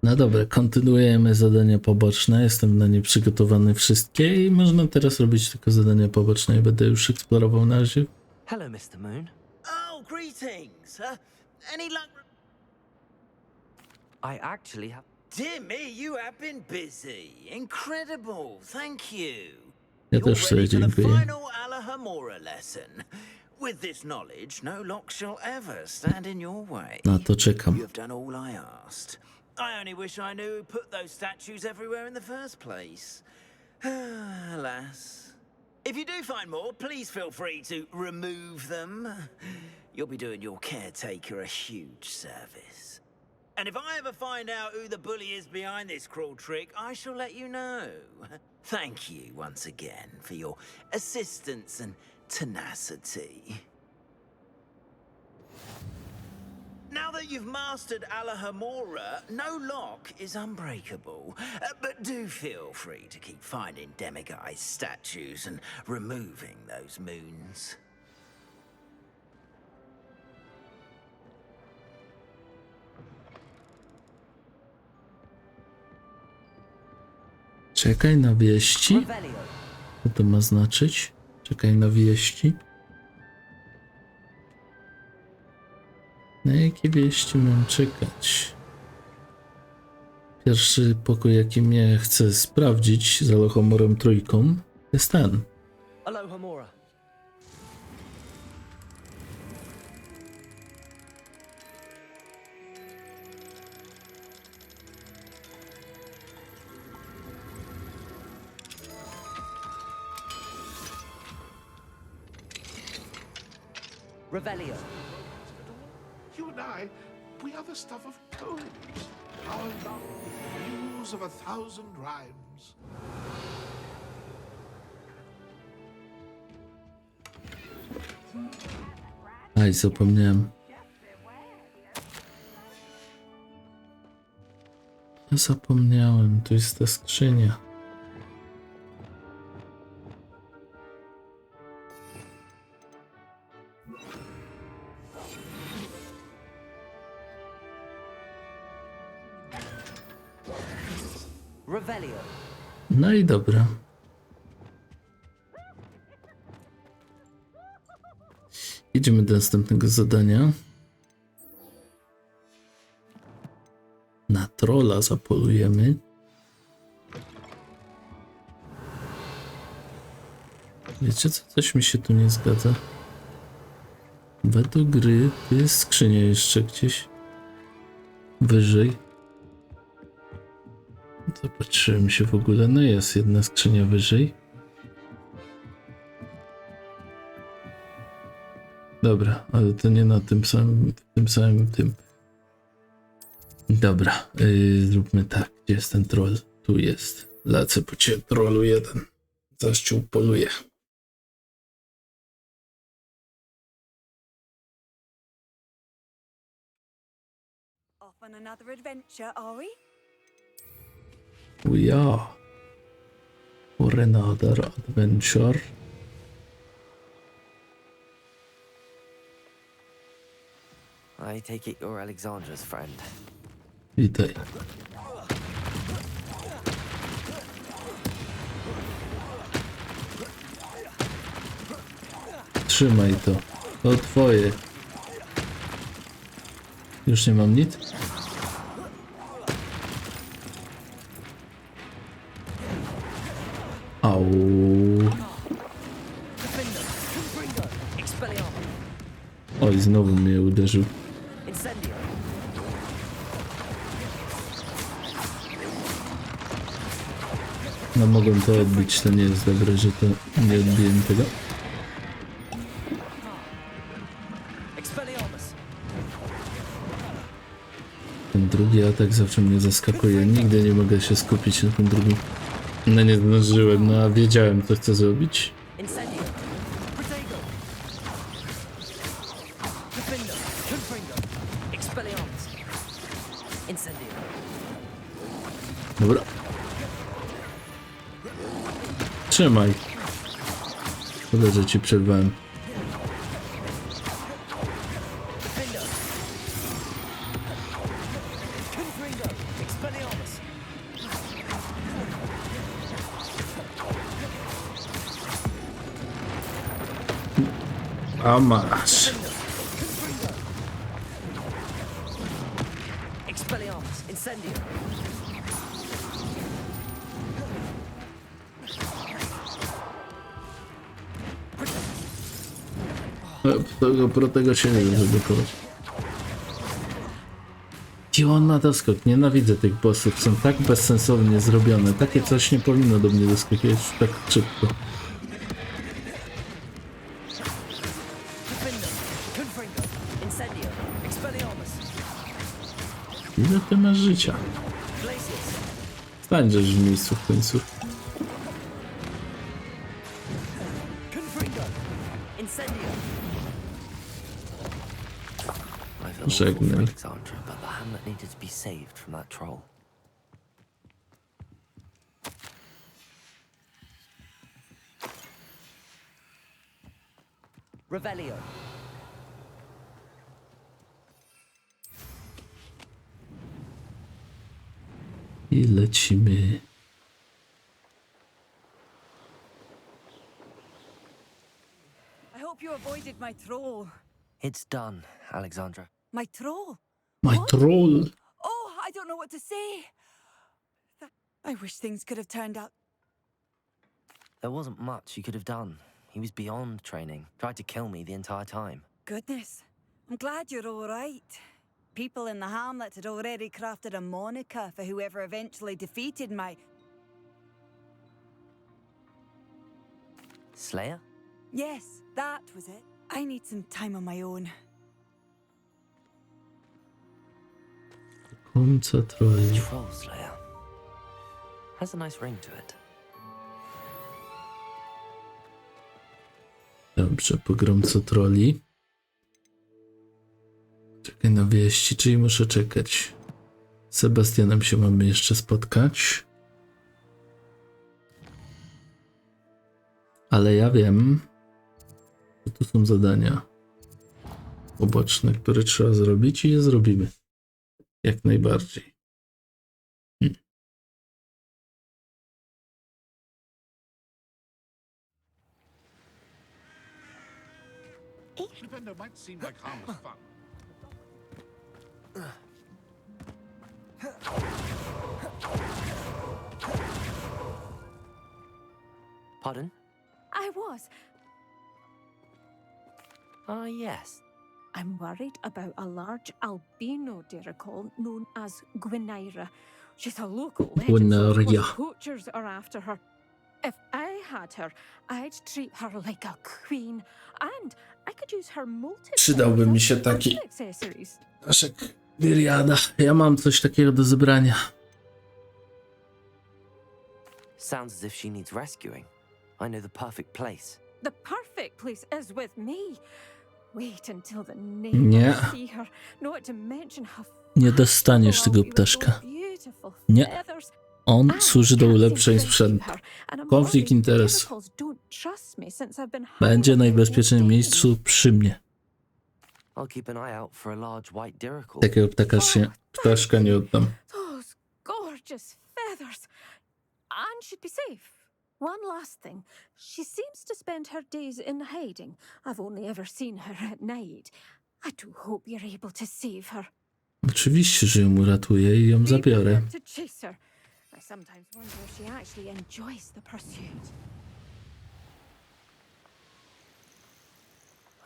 No dobra, kontynuujemy zadania poboczne. Jestem na nie przygotowany wszystkie i można teraz robić tylko zadania poboczne i będę już eksplorował na razie. Hello, Mr. Moon. Oh, greetings. Any luck? I actually have... Dear me, you have been busy. Incredible. Thank you. Ja You're też sobie ready for the dziękuję. final Alahomora lesson. With this knowledge, no lock shall ever stand in your way. Na to czekam. You have done all I asked. I only wish I knew who put those statues everywhere in the first place. Alas. If you do find more, please feel free to remove them. You'll be doing your caretaker a huge service. And if I ever find out who the bully is behind this cruel trick, I shall let you know. Thank you once again for your assistance and tenacity. Now that you've mastered Alahomora, no lock is unbreakable. But do feel free to keep finding demiguise statues and removing those moons. Czekaj na wieści. Co to ma znaczyć? Czekaj na wieści. Na jakie wieści mam czekać? Pierwszy pokój, jaki mnie chcę sprawdzić z Alahomorem trójką, jest ten. Alohomora. Revelio. You and I, we are the stuff of poems. Our love, the muse of 1,000 rhymes. Aj, zapomniałem. Zapomniałem, tu jest ta skrzynia. Revelio. No i dobra. Idziemy do następnego zadania. Na trolla zapolujemy. Wiecie co? Coś mi się tu nie zgadza. Według gry tu jest skrzynia jeszcze gdzieś wyżej. Zobaczyłem się w ogóle. No jest jedna skrzynia wyżej. Dobra, ale to nie na tym samym tym. Dobra, zróbmy tak. Gdzie jest ten troll? Tu jest. Lecę po ciebie, trollu jeden. Zaściu poluje. Off on another adventure, are we? We are. For another adventure. I take it you're Alexandra's friend. Witaj. Trzymaj to. To twoje. Już nie mam nic? Au. Oj, znowu mnie uderzył. No mogłem to odbić, to nie jest dobre, że to nie odbiłem tego. Ten drugi atak zawsze mnie zaskakuje. Nigdy nie mogę się skupić na tym drugim. No nie zdążyłem, no a wiedziałem co chcę zrobić. Dobra. Trzymaj. Szkoda, że ci przerwałem. Expelliarmus. A masz. Expelliarmus. Incendio. Pro tego się nie da zablokować. I on ma doskok. Nienawidzę tych bossów. Są tak bezsensownie zrobione. Takie coś nie powinno do mnie doskakiwać tak szybko. Ile ty masz życia? Stańesz w miejscu w końcu. Żegnaj. Alexandra, but the hamlet needed to be saved from that troll. Revelio. I lecimy. I hope you avoided my troll. It's done, Alexandra. My troll? My troll. Oh, I don't know what to say. I wish things could have turned out. There wasn't much you could have done. He was beyond training. Tried to kill me the entire time. Goodness. I'm glad you're all right. People in the hamlet had already crafted a moniker for whoever eventually defeated my... Slayer? Yes, that was it. I need some time on my own. Końca troli. Troll Slayer. Has a nice ring to it. Dobrze, pogromco troli. Czekaj na wieści, czyli muszę czekać. Z Sebastianem się mamy jeszcze spotkać. Ale ja wiem, że tu są zadania poboczne, które trzeba zrobić i je zrobimy. Jak najbardziej. Nintendo might seem like harmless fun. Pardon? I was. Yes. I'm worried about a large albino dirical known as Gwynaira. She's a local legend, so of Gwynaira. course poachers are after her. If I had her, I'd treat her like a queen, and I could use her molted Przydałby mi się taki accessories. daszek Wiriada. Ja mam coś takiego do zebrania. Sounds as if she needs rescuing. I know the perfect place. The perfect place is with me. Wait until the Nie. neighbors see her, not to mention how Nie dostaniesz full tego I'll be with ptaszka. those beautiful Nie. feathers. On And służy do can't ulepszeń seem to sprzętu. rescue her, and I'm Konflikt worried interesów. miracles don't trust me since I've been Będzie hiding najbezpieczniejszym for miejscu przy mnie. I'll keep an eye out for a large white dirical. Takiego ptaszka nie oddam. those gorgeous feathers. And she'd be safe. One last thing. She seems to spend her days in hiding. I've only ever seen her at night. I do hope you're able to save her. Oczywiście, że ją uratuję i ją Be zabiorę. prepared to chase her. I sometimes wonder if she actually enjoys the pursuit.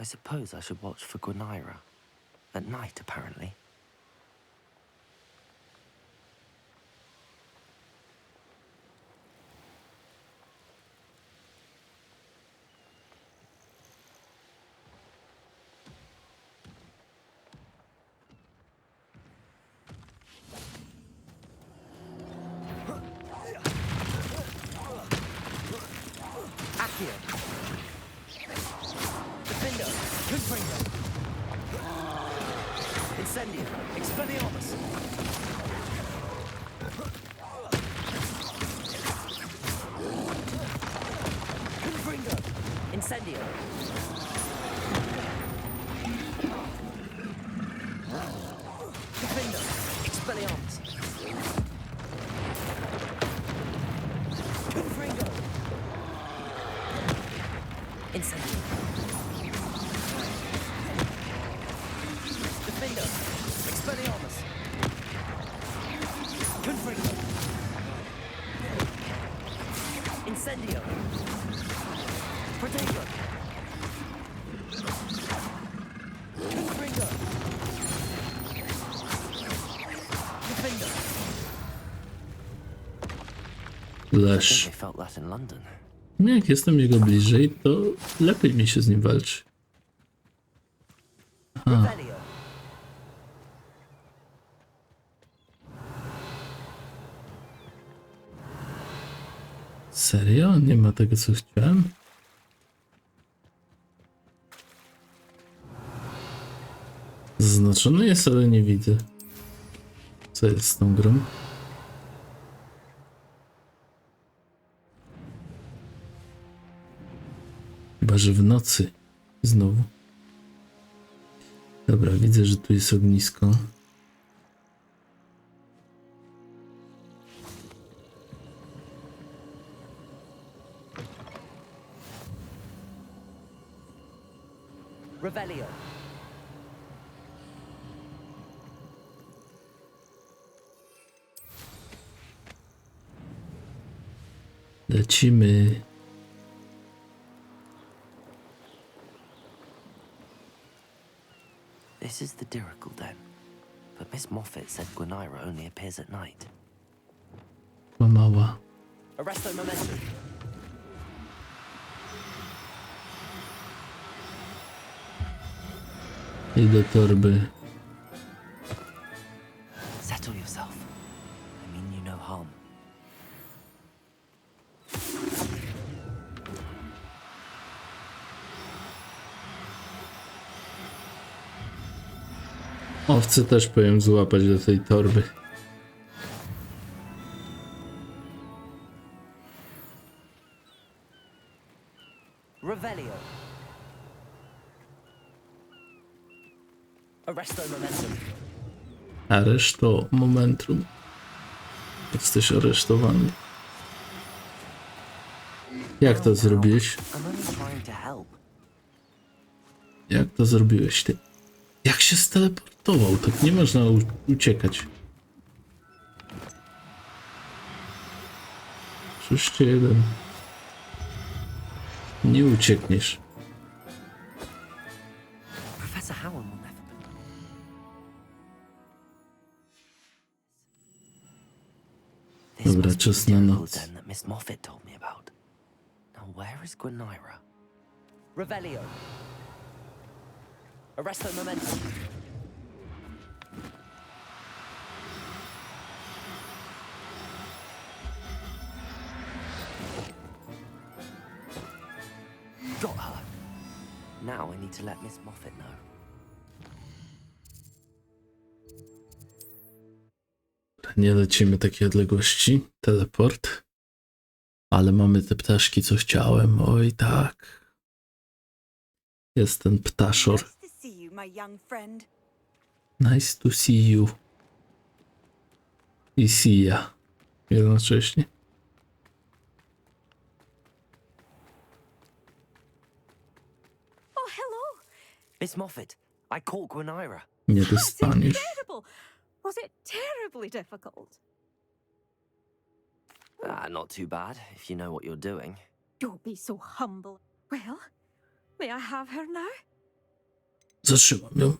I suppose I should watch for Gwynaira. At night, apparently. Accio. Defender. Incendio. Confringo. Incendio. Protego. Confringo. Defendo. I think Lesz. they felt that in London. Jak jestem jego bliżej, to lepiej mi się z nim walczy. Revelio. Serio? Nie ma tego, co chciałem? Zaznaczony jest, ale nie widzę. Co jest z tą grą? Chyba, że w nocy. Znowu. Dobra, widzę, że tu jest ognisko. Revelio. Lecimy. This is the Dirical den. But Miss Moffat said Gwenira only appears at night. Mała. Arresto momentum. I do torby. Settle yourself. I mean you no harm. Owce też powiem złapać do tej torby. Revelio. Arresto momentum. Areszto momentum. Jesteś aresztowany. Jak to zrobiłeś? I'm only trying to help. Jak to zrobiłeś ty? Jak się steleportował? Tak nie można uciekać. 6-1. Nie uciekniesz. Professor Howard will never. This Dobra, must be czas the na Dirical noc. den that Miss Moffat told me about. Now where is Gwenira? Revelio. Arresto momentum. Got her. Now I need to let Miss Moffat know. Nie lecimy takiej odległości. Teleport. Ale mamy te ptaszki, co chciałem. Oj tak. Jest ten ptaszor. Nice to see you, my young friend. Nice to see you. I see ya. Jednocześnie. Oh, hello. Miss Moffat, I caught Gwenira. Nie That's dostaniesz. incredible. Was it terribly difficult? Not too bad, if you know what you're doing. Don't be so humble. Well, may I have her now? Zatrzymam ją.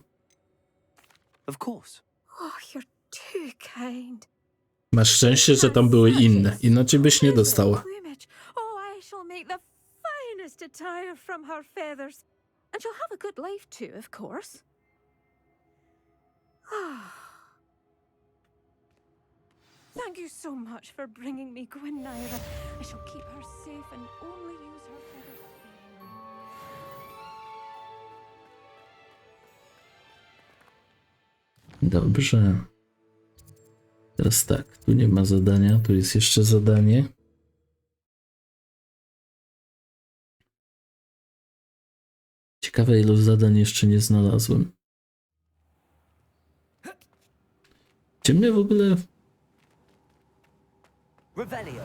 Of course. Oh, you're too kind. Masz szczęście, że tam były inne. Inaczej byś nie dostała. Plumage. Oh, I shall make the finest attire from her feathers. And she'll have a good life too, of course. Ah. Thank you so much for bringing me Gwenira. I shall keep her safe and only use her feathers. Dobrze. Teraz tak, tu nie ma zadania, tu jest jeszcze zadanie. Ciekawe, ilu zadań jeszcze nie znalazłem. Gdzie mnie w ogóle... Revelio.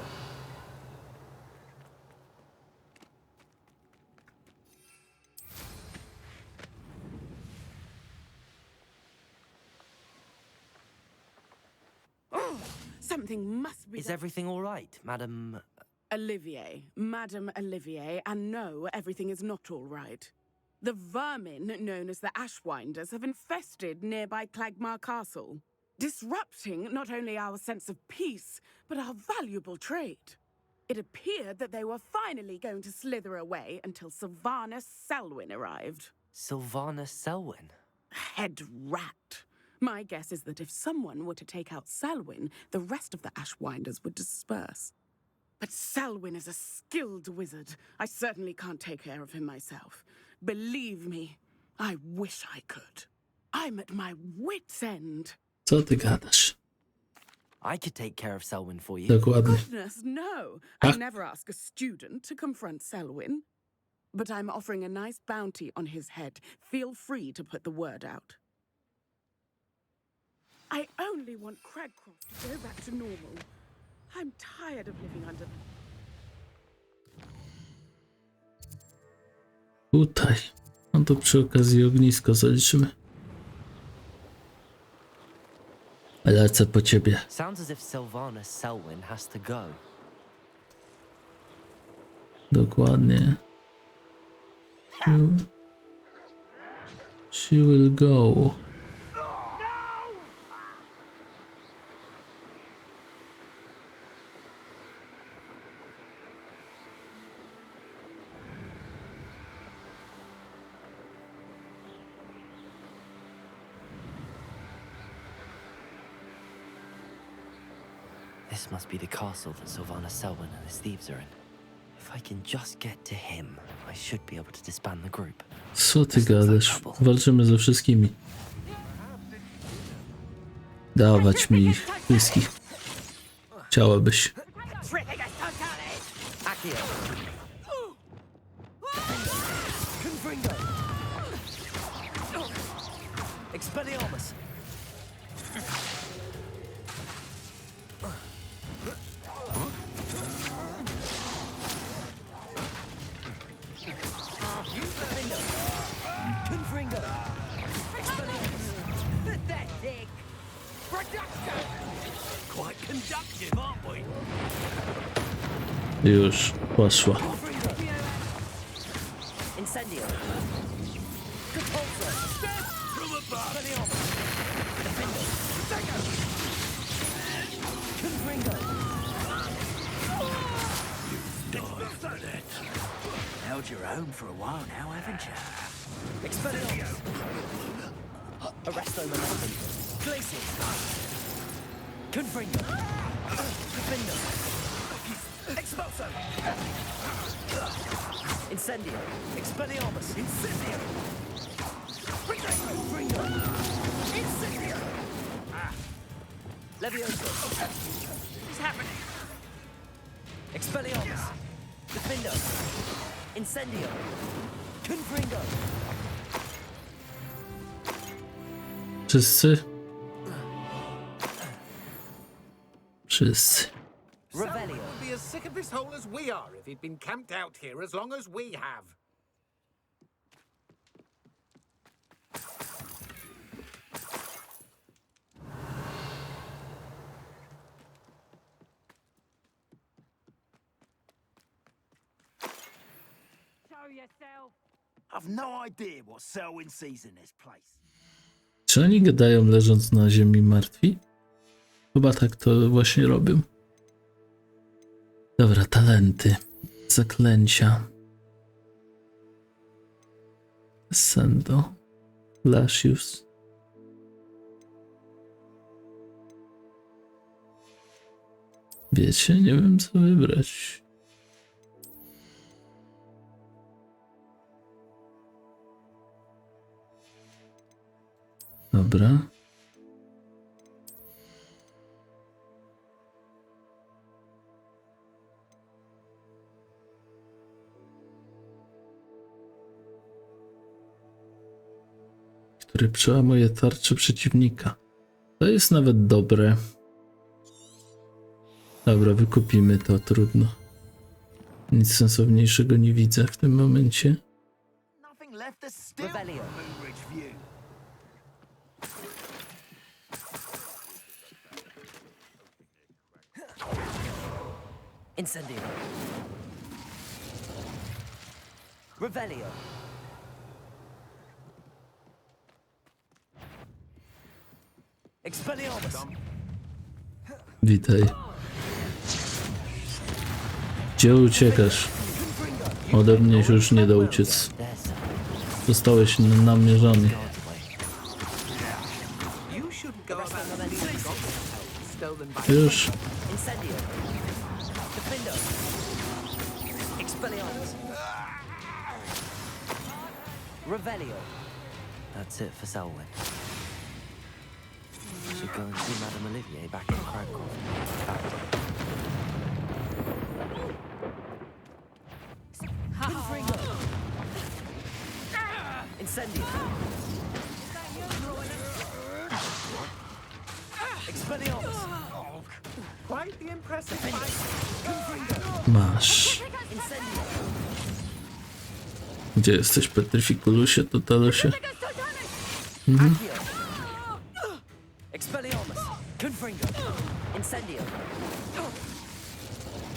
Something must be Is done. everything all right, Madam? Olivier, Madame Olivier, and no, everything is not all right. The vermin known as the Ashwinders have infested nearby Clagmar Castle, disrupting not only our sense of peace, but our valuable trade. It appeared that they were finally going to slither away until Sylvanus Selwyn arrived. Sylvanus Selwyn? Head rat. My guess is that if someone were to take out Selwyn, the rest of the Ashwinders would disperse. But Selwyn is a skilled wizard. I certainly can't take care of him myself. Believe me, I wish I could. I'm at my wit's end. Co ty gadasz? I could take care of Selwyn for you. Dokładnie. Goodness, no. Huh? I never ask a student to confront Selwyn. But I'm offering a nice bounty on his head. Feel free to put the word out. I only want Cragcroft to go back to normal. I'm tired of living under... Tutaj. No to przy okazji ognisko zaliczymy. Lecę po ciebie. Sounds as if Sylvanus Selwyn has to go. Dokładnie. She will go. This must be the castle that Sylvanus Selwyn and his thieves are in. If I can just get to him, I should be able to disband the group. Co ty gadasz? Walczymy ze wszystkimi. Dawać mi wszystkich. Chciałabyś. Accio! Expelliarmus! Pathetic. Production. Quite conductive, aren't we? Już poszła. Incendio! From above. Dive for that. Held your own for a while now, haven't you? Expelliarmus! Arresto momentum. Glacius! Confringo! Defendo! Expulso! Incendio! Expelliarmus! Incendio! Confringo! Incendio! Levioso! What's happening? Expelliarmus! Defendo! Incendio! Confringo! Wszyscy? Wszyscy. Revelio! Would be as sick of this hole as we are if he'd been camped out here as long as we have. Show yourself. I've no idea what Selwyn sees in this place. Czy oni gadają leżąc na ziemi martwi? Chyba tak to właśnie robią. Dobra, talenty. Zaklęcia. Sendo. Lasius. Wiecie, nie wiem co wybrać. Dobra. Który przełamuje tarczę przeciwnika. To jest nawet dobre. Dobra, wykupimy to, trudno. Nic sensowniejszego nie widzę w tym momencie. Nothing left to steal from Revelio. Moonridge View. Incendio. Revelio. Expelliarmus. Witaj. Gdzie uciekasz? Ode mnie się już nie da uciec. Zostałeś namierzony. You shouldn't go about stolen by Już. Incendio. Defendo. Expelliarmus. Revelio. That's it for Selwyn. Should go and see Madame Olivier back in Cragcroft. Incendio. Expelliarmus. quite the impressive fight. Masz. Incendio. Gdzie jesteś, Petryfikulusie, Totalusie? Accio. Expelliarmus. Confringo. Incendio.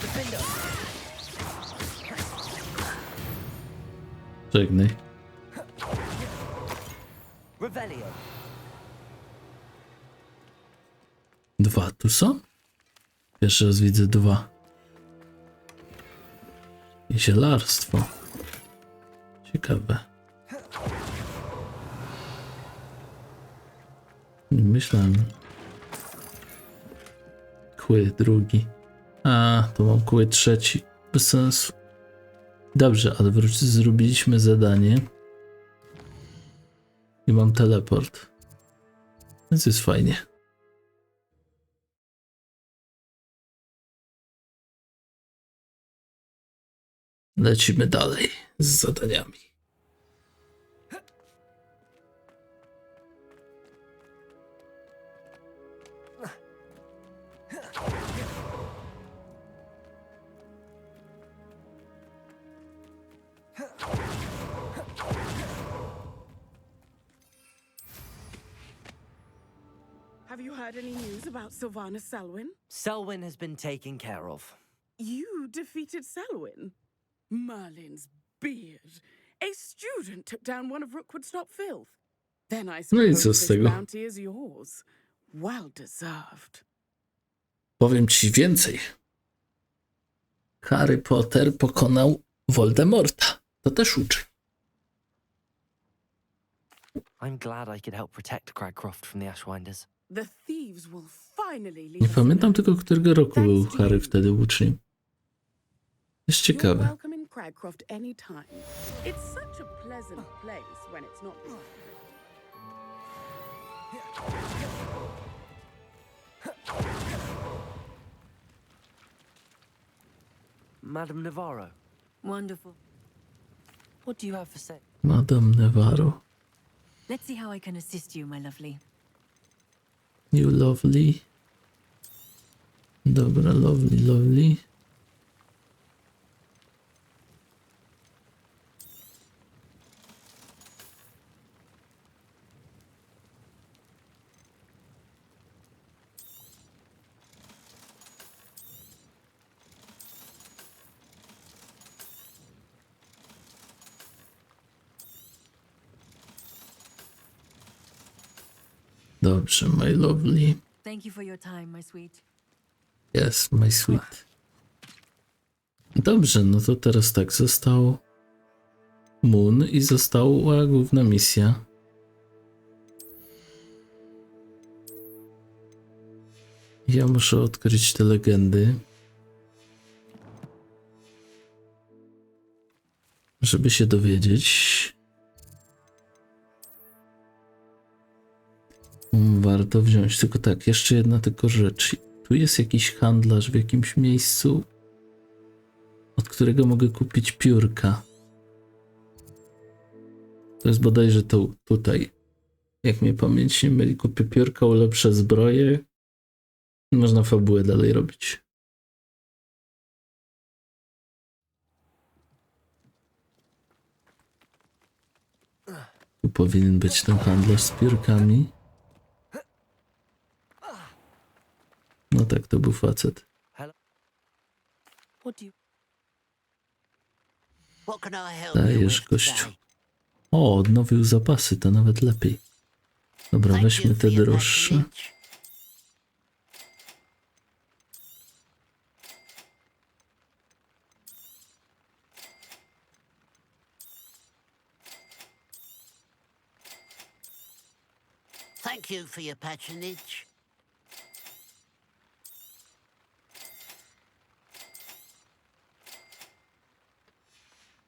Defendo. Żegnaj. Revelio. Dwa tu są? Pierwszy raz widzę dwa. I zielarstwo. Ciekawe. Nie myślałem. Kły drugi. A, to mam kły trzeci. Bez sensu. Dobrze, ale zrobiliśmy zadanie. I mam teleport. Więc jest fajnie. Lecimy dalej z zadaniami. Have you heard any news about Sylvanus Selwyn? Selwyn has been taken care of. You defeated Selwyn? Merlin's beard. A student took down one of Rookwood's top filth. Then I No i suppose co z this tego? bounty is yours. Well deserved. Powiem ci więcej. Harry Potter pokonał Voldemorta. To też uczy. I'm glad I could help protect Cragcroft from the Ashwinders. The thieves will finally leave Nie us pamiętam alone. tylko, którego roku był Harry wtedy uczniem. Jest You're ciekawe. welcome in Cragcroft anytime. It's such a pleasant place when it's not busy. Madame Navarro, Wonderful. what do you have for sale? Madame Navarro. Let's see how I can assist you, my lovely. You lovely. Dobra, lovely, lovely. Dobrze, my lovely. Thank you for your time, my sweet. Yes, my sweet. Dobrze, no to teraz tak, został Moon i została główna misja. Ja muszę odkryć te legendy, żeby się dowiedzieć. Warto wziąć, tylko tak, jeszcze jedna tylko rzecz. Tu jest jakiś handlarz w jakimś miejscu, od którego mogę kupić piórka. To jest bodajże to tutaj. Jak mnie pamięć nie myli, kupię piórka, ulepszę zbroję. Można fabułę dalej robić. Tu powinien być ten handlarz z piórkami. No tak, to był facet. What can I help you Dajesz, with gościu. today? O, odnowił zapasy, to nawet lepiej. Dobra, Thank weźmy you te for your droższe. patronage. Thank you for your patronage.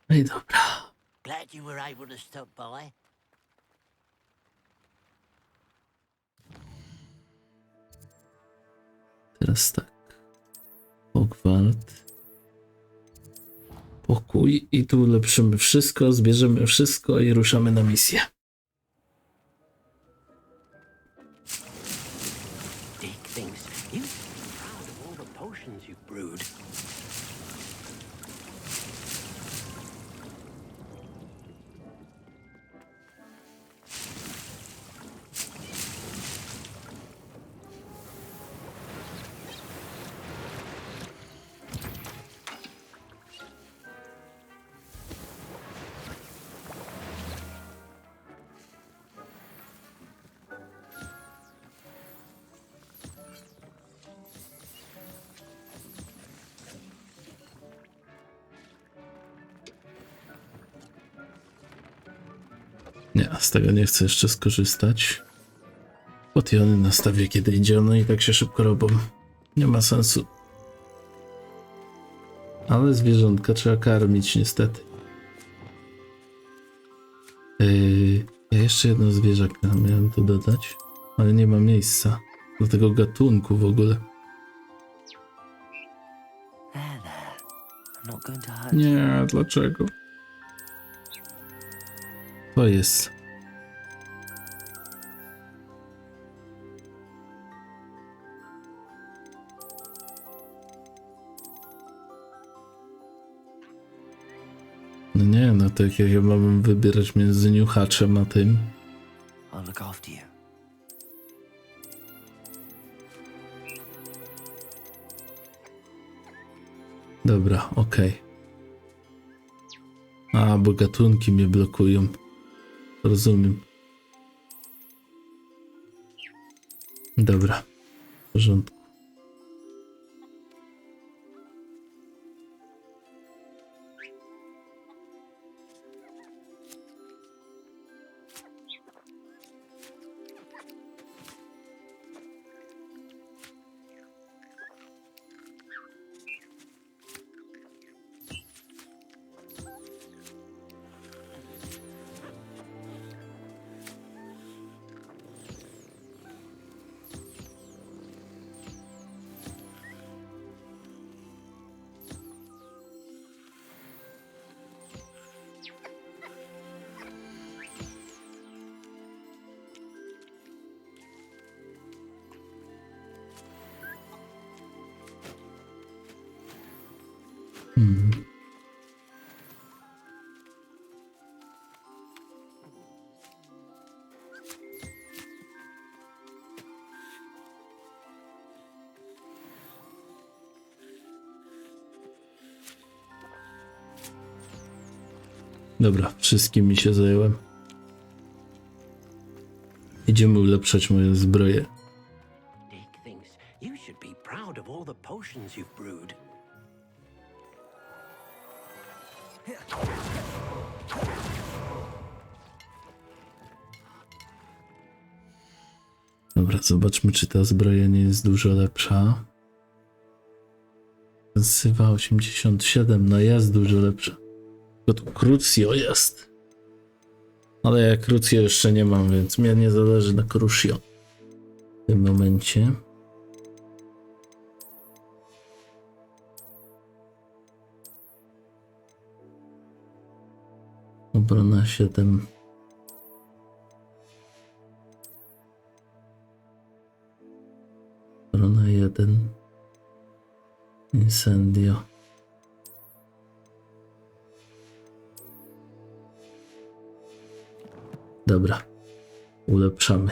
No i dobra. Glad you were able to stop by. Teraz tak. Hogwart. Pokój i tu ulepszymy wszystko, zbierzemy wszystko i ruszamy na misję. Dick thinks you should be proud of all the potions you've brewed. Nie, z tego nie chcę jeszcze skorzystać. Potiony nastawię kiedy idzie, no i tak się szybko robią. Nie ma sensu. Ale zwierzątka trzeba karmić niestety. Ja jeszcze jedno zwierzaka miałem tu dodać, ale nie ma miejsca do tego gatunku w ogóle. There, there. I'm not going to hurt you. Nie, dlaczego? To jest. No nie, no to jak ja mam wybierać między niuchaczem a tym. I'll look after you. Dobra, okej. A, bo gatunki mnie blokują. Rozumiem. Dobra. W porządku. Dobra, wszystkimi się zająłem. Idziemy ulepszać moje zbroje. Dick thinks you should be proud of all the potions you've brewed. Dobra, zobaczmy, czy ta zbroja nie jest dużo lepsza. Ofensywa 87, no jest dużo lepsza. Tylko tu Crucio jest. Ale ja Crucio jeszcze nie mam, więc mnie nie zależy na Crucio w tym momencie. Obrona 7. Obrona 1. Incendio. Dobra. Ulepszamy.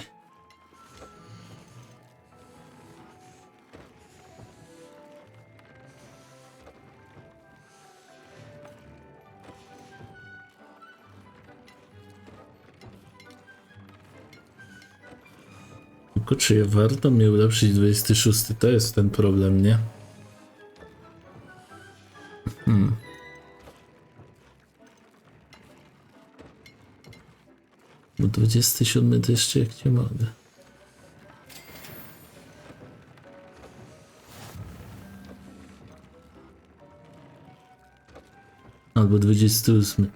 Tylko czy je warto mi ulepszyć 26? To jest ten problem, nie? Bo 27 to jeszcze jak nie mogę. Albo 28.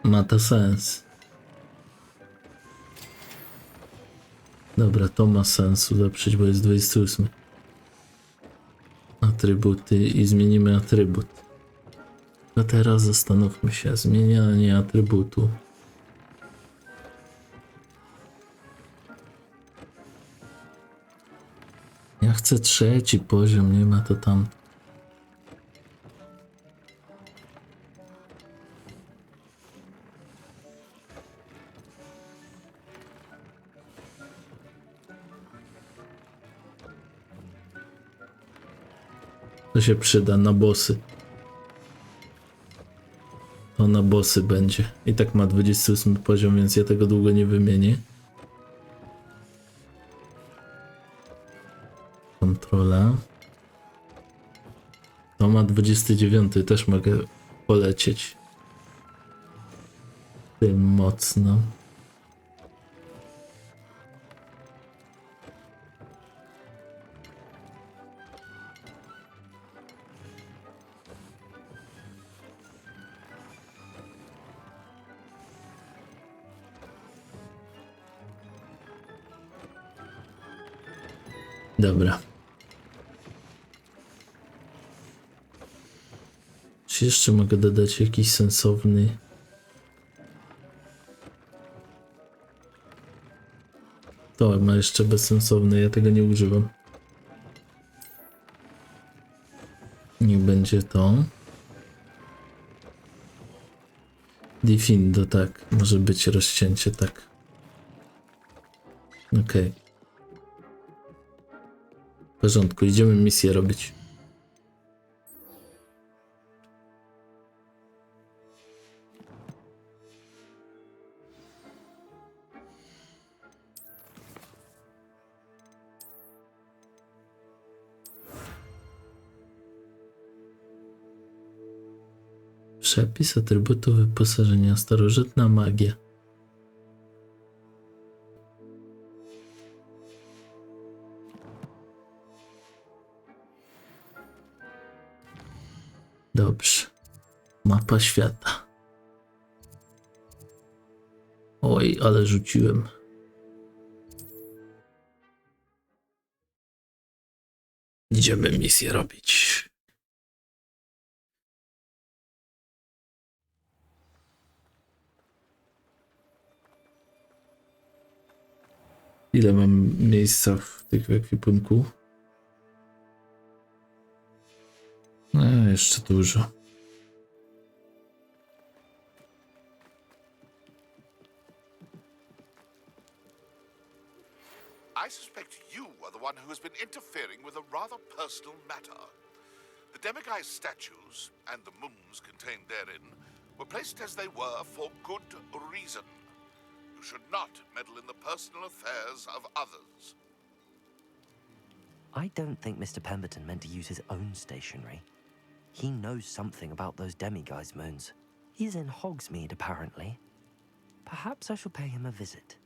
Ma to sens. Dobra, to ma sens ulepszyć, bo jest 28. Atrybuty i zmienimy atrybut. A teraz zastanówmy się. Zmienianie atrybutu. Ja chcę 3. poziom, nie ma to tam. To się przyda na bossy. To na bossy będzie. I tak ma 28 poziom, więc ja tego długo nie wymienię. Kontrola. To ma 29, też mogę polecieć. Tym mocno. Dobra. Czy jeszcze mogę dodać jakiś sensowny? To ma jeszcze bezsensowny, ja tego nie używam. Niech będzie to. Defindo, tak. Może być rozcięcie, tak. Okej. W porządku, idziemy misję robić. Przepis atrybutu wyposażenia. Starożytna magia. Dobrze. Mapa świata. Oj, ale rzuciłem. Idziemy misję robić. Ile mam miejsca w tych ekwipunku? Jeszcze dużo. I suspect you are the one who has been interfering with a rather personal matter. The demiguise statues and the mums contained therein were placed as they were for good reason. You should not meddle in the personal affairs of others. I don't think Mr. Pemberton meant to use his own stationery. He knows something about those demiguise moons. He's in Hogsmeade, apparently. Perhaps I shall pay him a visit.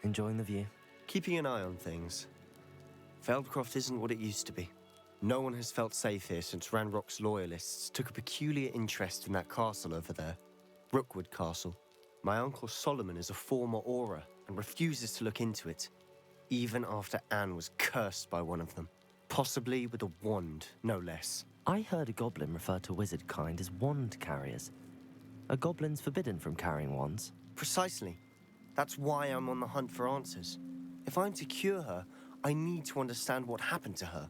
Enjoying the view? Keeping an eye on things. Feldcroft isn't what it used to be. No one has felt safe here since Ranrock's loyalists took a peculiar interest in that castle over there. Rookwood Castle. My uncle Solomon is a former Auror and refuses to look into it, even after Anne was cursed by one of them. Possibly with a wand, no less. I heard a goblin refer to wizard kind as wand carriers. Are goblins forbidden from carrying wands? Precisely. That's why I'm on the hunt for answers. If I'm to cure her, I need to understand what happened to her.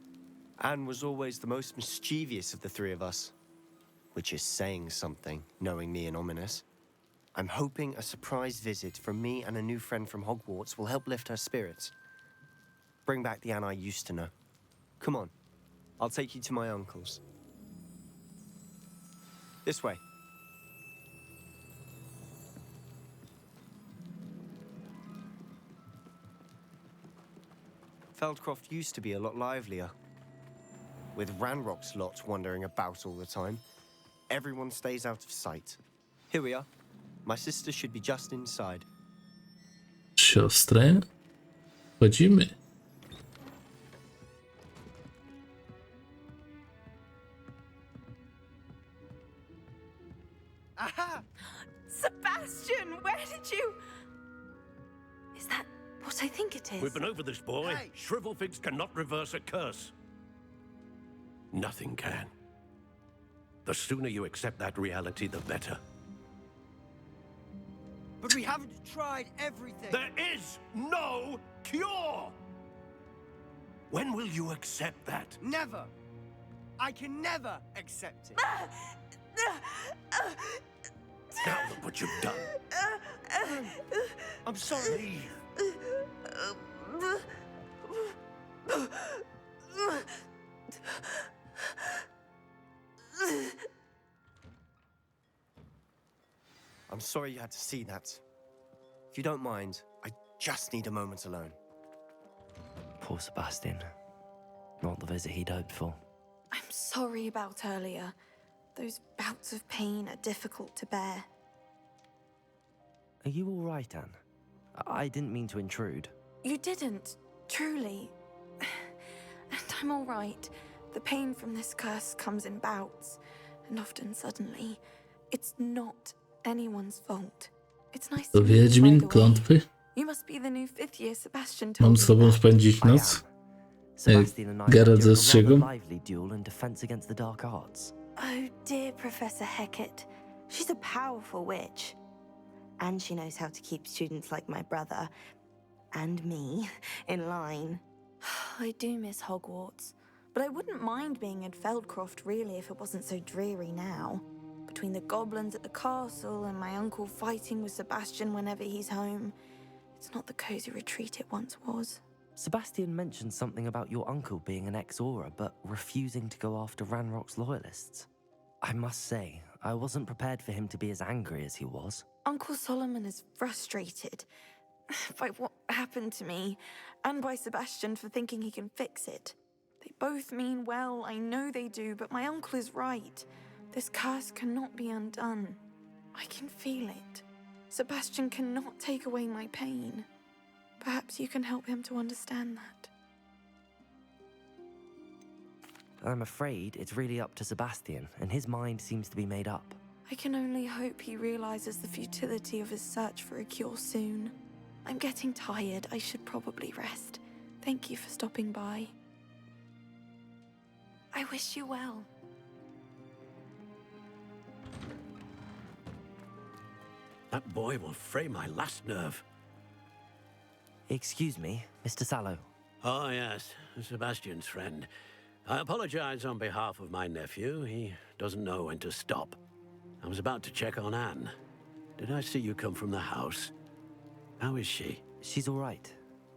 Anne was always the most mischievous of the three of us. Which is saying something, knowing me and ominous. I'm hoping a surprise visit from me and a new friend from Hogwarts will help lift her spirits. Bring back the Anne I used to know. Come on, I'll take you to my uncle's. This way. Feldcroft used to be a lot livelier. With Ranrock's lot wandering about all the time, everyone stays out of sight. Here we are. My sister should be just inside. Siostrę? Wchodzimy. Aha! Sebastian, where did you... Is that what I think it is? We've been over this, boy. Hey. Shrivelfigs cannot reverse a curse. Nothing can. The sooner you accept that reality, the better. But we haven't tried everything. There is no cure! When will you accept that? Never. I can never accept it. Now look what you've done. I'm sorry. Leave. I'm sorry you had to see that. If you don't mind, I just need a moment alone. Poor Sebastian. Not the visit he'd hoped for. I'm sorry about earlier. Those bouts of pain are difficult to bear. Are you all right, Anne? I didn't mean to intrude. You didn't, truly. And I'm all right. The pain from this curse comes in bouts, and often suddenly. It's not anyone's fault. It's nice To to meet you, by Wiedźmin, the way. klątwy. You must be the new fifth year Sebastian Mam told z me tobą about. spędzić I noc. am. Sebastian and I Geralt were ze doing a strzygą. rather lively duel in defense against the dark arts. Oh, dear Professor Hecat. She's a powerful witch. And she knows how to keep students like my brother and me in line. I do miss Hogwarts, but I wouldn't mind being in Feldcroft really if it wasn't so dreary now. Between the goblins at the castle and my uncle fighting with Sebastian whenever he's home, it's not the cozy retreat it once was. Sebastian mentioned something about your uncle being an ex-Aura, but refusing to go after Ranrock's loyalists. I must say, I wasn't prepared for him to be as angry as he was. Uncle Solomon is frustrated by what happened to me, and by Sebastian for thinking he can fix it. They both mean well, I know they do, but my uncle is right. This curse cannot be undone. I can feel it. Sebastian cannot take away my pain. Perhaps you can help him to understand that. I'm afraid it's really up to Sebastian, and his mind seems to be made up. I can only hope he realizes the futility of his search for a cure soon. I'm getting tired. I should probably rest. Thank you for stopping by. I wish you well. That boy will fray my last nerve. Excuse me, Mr. Sallow. Oh, yes, Sebastian's friend. I apologize on behalf of my nephew. He doesn't know when to stop. I was about to check on Anne. Did I see you come from the house? How is she? She's all right.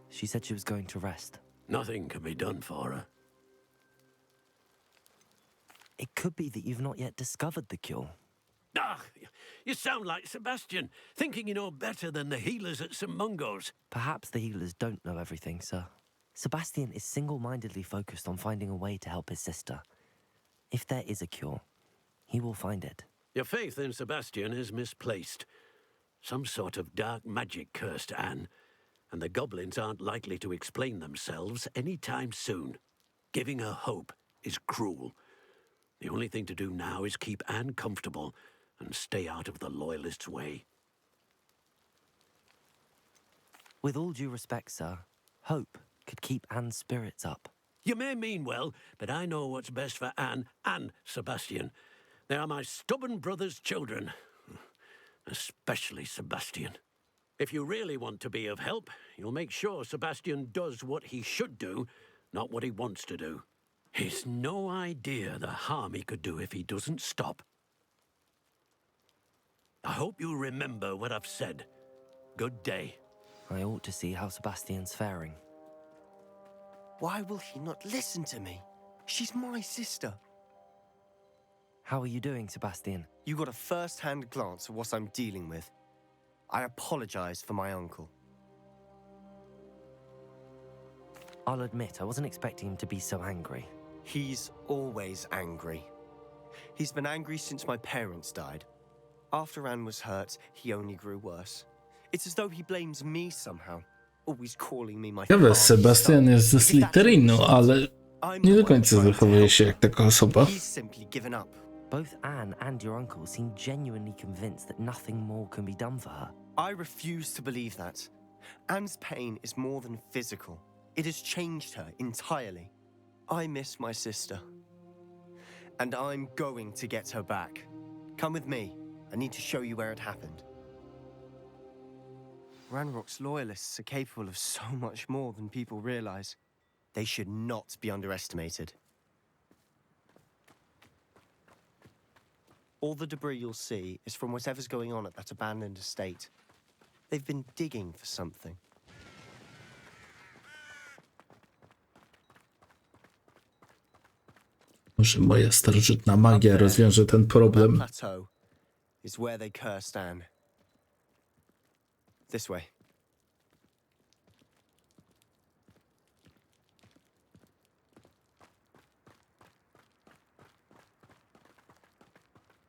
She said she was going to rest. Nothing can be done for her. It could be that you've not yet discovered the cure. Ah, you sound like Sebastian, thinking you know better than the healers at St. Mungo's. Perhaps the healers don't know everything, sir. Sebastian is single-mindedly focused on finding a way to help his sister. If there is a cure, he will find it. Your faith in Sebastian is misplaced. Some sort of dark magic cursed Anne, and the goblins aren't likely to explain themselves any time soon. Giving her hope is cruel. The only thing to do now is keep Anne comfortable and stay out of the Loyalists' way. With all due respect, sir, hope could keep Anne's spirits up. You may mean well, but I know what's best for Anne and Sebastian. They are my stubborn brother's children. Especially Sebastian. If you really want to be of help, you'll make sure Sebastian does what he should do, not what he wants to do. He's no idea the harm he could do if he doesn't stop. I hope you'll remember what I've said. Good day. I ought to see how Sebastian's faring. Why will he not listen to me? She's my sister. How are you doing, Sebastian? You got a first-hand glance at what I'm dealing with. I apologize for my uncle. I'll admit, I wasn't expecting him to be so angry. He's always angry. He's been angry since my parents died. After Anne was hurt, he only grew worse. It's as though he blames me somehow, always calling me my Ciekawe, Sebastian jest ze Slytherinu, ale nie do końca zachowuje się jak taka osoba. He's simply given up. Both Anne and your uncle seem genuinely convinced that nothing more can be done for her. I refuse to believe that. Anne's pain is more than physical. It has changed her entirely. I miss my sister. And I'm going to get her back. Come with me. I need to show you where it happened. Ranrock's loyalists are capable of so much more than people realize. They should not be underestimated. All the debris you'll see is from whatever's going on at that abandoned estate. They've been digging for something. Może moja starożytna magia rozwiąże ten problem. That plateau is where they cursed Anne. This way.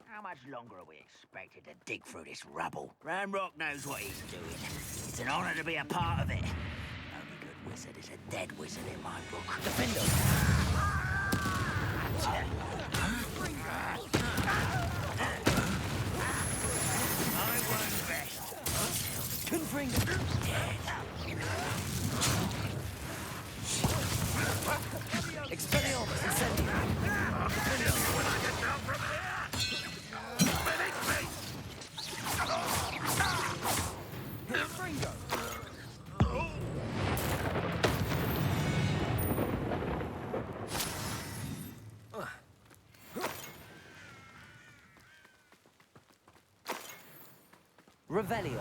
How much longer are we expected to dig through this rubble? Ranrock knows what he's doing. It's an honor to be a part of it. Only good wizard is a dead wizard in my book. Defender! I won't rest. Confringo! Expelliarmus, incendio! When I get down from here! Confringo! Revelio.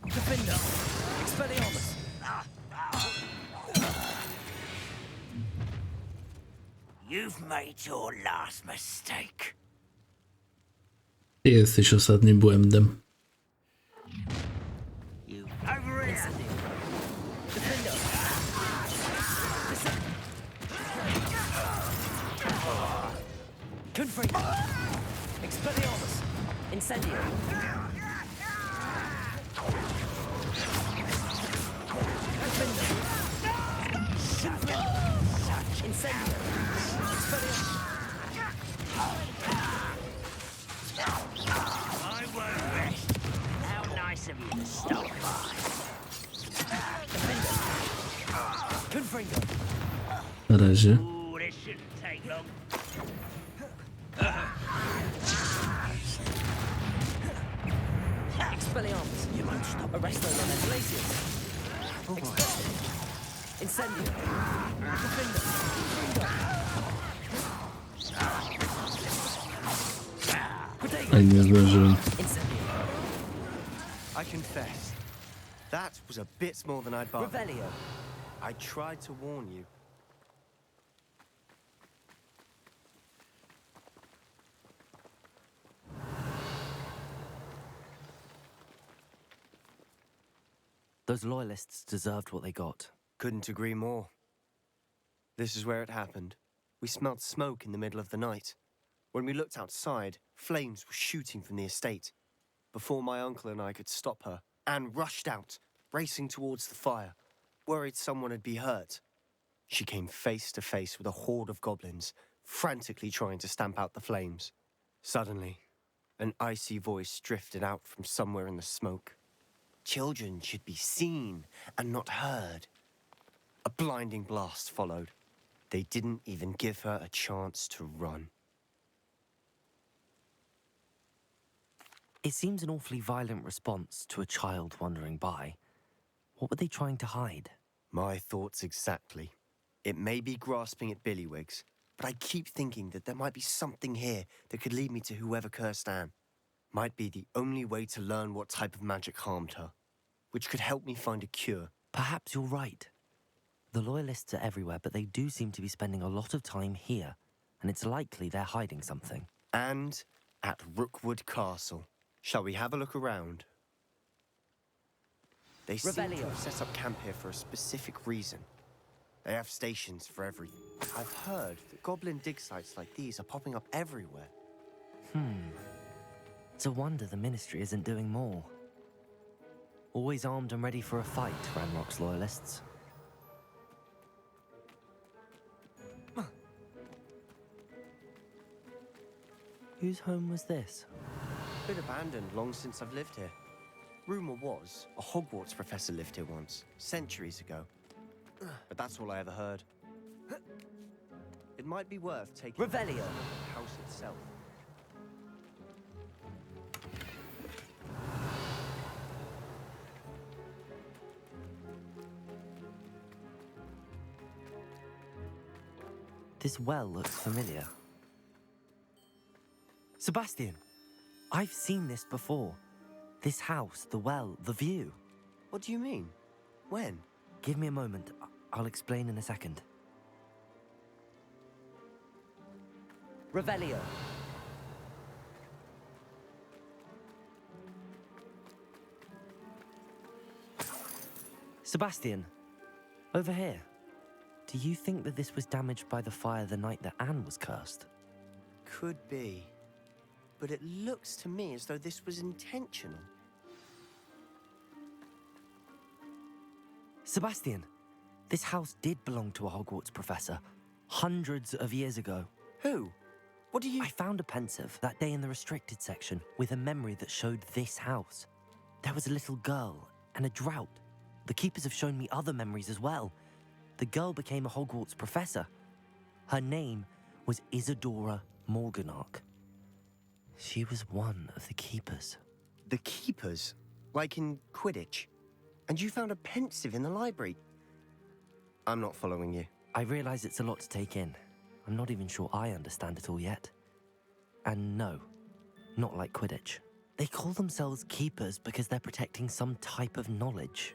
Defender. Expelliarmus. You've made your last mistake. Ty jesteś ostatnim błędem. You over here. Defender. Confringo. Expelliarmus. Incendio. Defender. Incendio. Expelliarmus. I won't rest. How nice of you to stop by. Defender. Confringo. Na razie. Ooh, this shouldn't take long. Expelliarmus. You won't stop. Arresto Glacius. Incendio. Defender. Ale nie zdążyłem. I confess, that was a bit more than I'd bargained. Revelio. I tried to warn you. Those loyalists deserved what they got. Couldn't agree more. This is where it happened. We smelled smoke in the middle of the night. When we looked outside, flames were shooting from the estate. Before my uncle and I could stop her, Anne rushed out, racing towards the fire, worried someone would be hurt. She came face to face with a horde of goblins, frantically trying to stamp out the flames. Suddenly, an icy voice drifted out from somewhere in the smoke. Children should be seen and not heard. A blinding blast followed. They didn't even give her a chance to run. It seems an awfully violent response to a child wandering by. What were they trying to hide? My thoughts exactly. It may be grasping at Billywigs, but I keep thinking that there might be something here that could lead me to whoever cursed Anne. Might be the only way to learn what type of magic harmed her, which could help me find a cure. Perhaps you're right. The loyalists are everywhere, but they do seem to be spending a lot of time here, and it's likely they're hiding something. And at Rookwood Castle. Shall we have a look around? They seem to Revelio. have set up camp here for a specific reason. They have stations for everything. I've heard that goblin dig sites like these are popping up everywhere. It's a wonder the Ministry isn't doing more. Always armed and ready for a fight, Ranrock's loyalists. Whose home was this? Been abandoned long since I've lived here. Rumor was a Hogwarts professor lived here once, centuries ago. But that's all I ever heard. It might be worth taking Revelio. a look at the house itself. This well looks familiar. Sebastian, I've seen this before. This house, the well, the view. What do you mean? When? Give me a moment. I'll explain in a second. Revelio. Sebastian, over here. Do you think that this was damaged by the fire the night that Anne was cursed? Could be. But it looks to me as though this was intentional. Sebastian, this house did belong to a Hogwarts professor hundreds of years ago. Who? What do you... I found a pensive that day in the restricted section with a memory that showed this house. There was a little girl and a drought. The keepers have shown me other memories as well. The girl became a Hogwarts professor. Her name was Isadora Morganach. She was one of the keepers. The keepers? Like in Quidditch? And you found a pensive in the library? I'm not following you. I realize it's a lot to take in. I'm not even sure I understand it all yet. And no, not like Quidditch. They call themselves keepers because they're protecting some type of knowledge.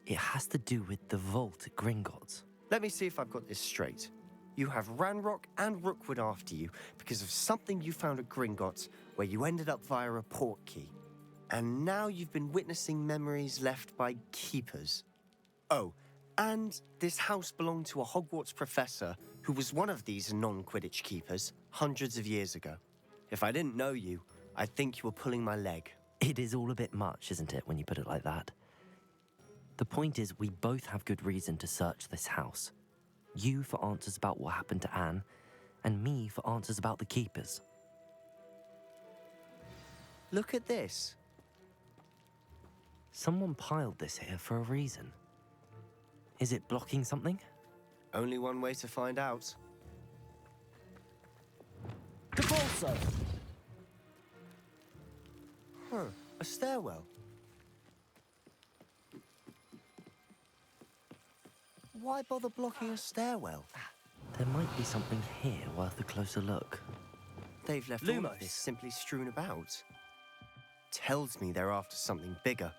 It has to do with the vault at Gringotts. Let me see if I've got this straight. You have Ranrock and Rookwood after you because of something you found at Gringotts where you ended up via a port key. And now you've been witnessing memories left by keepers. Oh, and this house belonged to a Hogwarts professor who was one of these non-Quidditch keepers hundreds of years ago. If I didn't know you, I'd think you were pulling my leg. It is all a bit much, isn't it, when you put it like that? The point is, we both have good reason to search this house. You for answers about what happened to Anne, and me for answers about the keepers. Look at this. Someone piled this here for a reason. Is it blocking something? Only one way to find out. Devolso! Huh, a stairwell. Why bother blocking a stairwell? There might be something here worth a closer look. They've left all of this simply strewn about. Tells me they're after something bigger.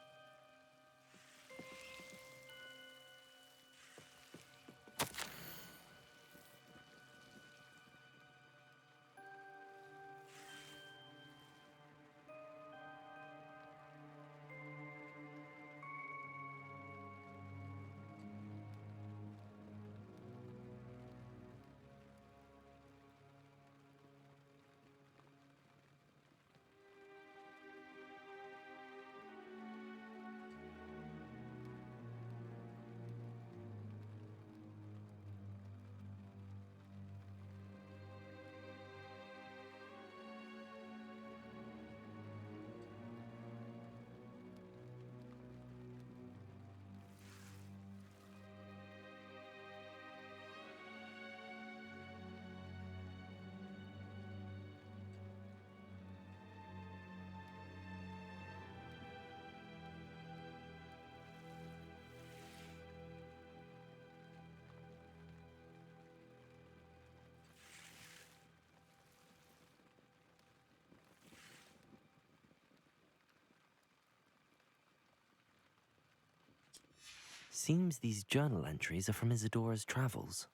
Seems these journal entries are from Isadora's travels.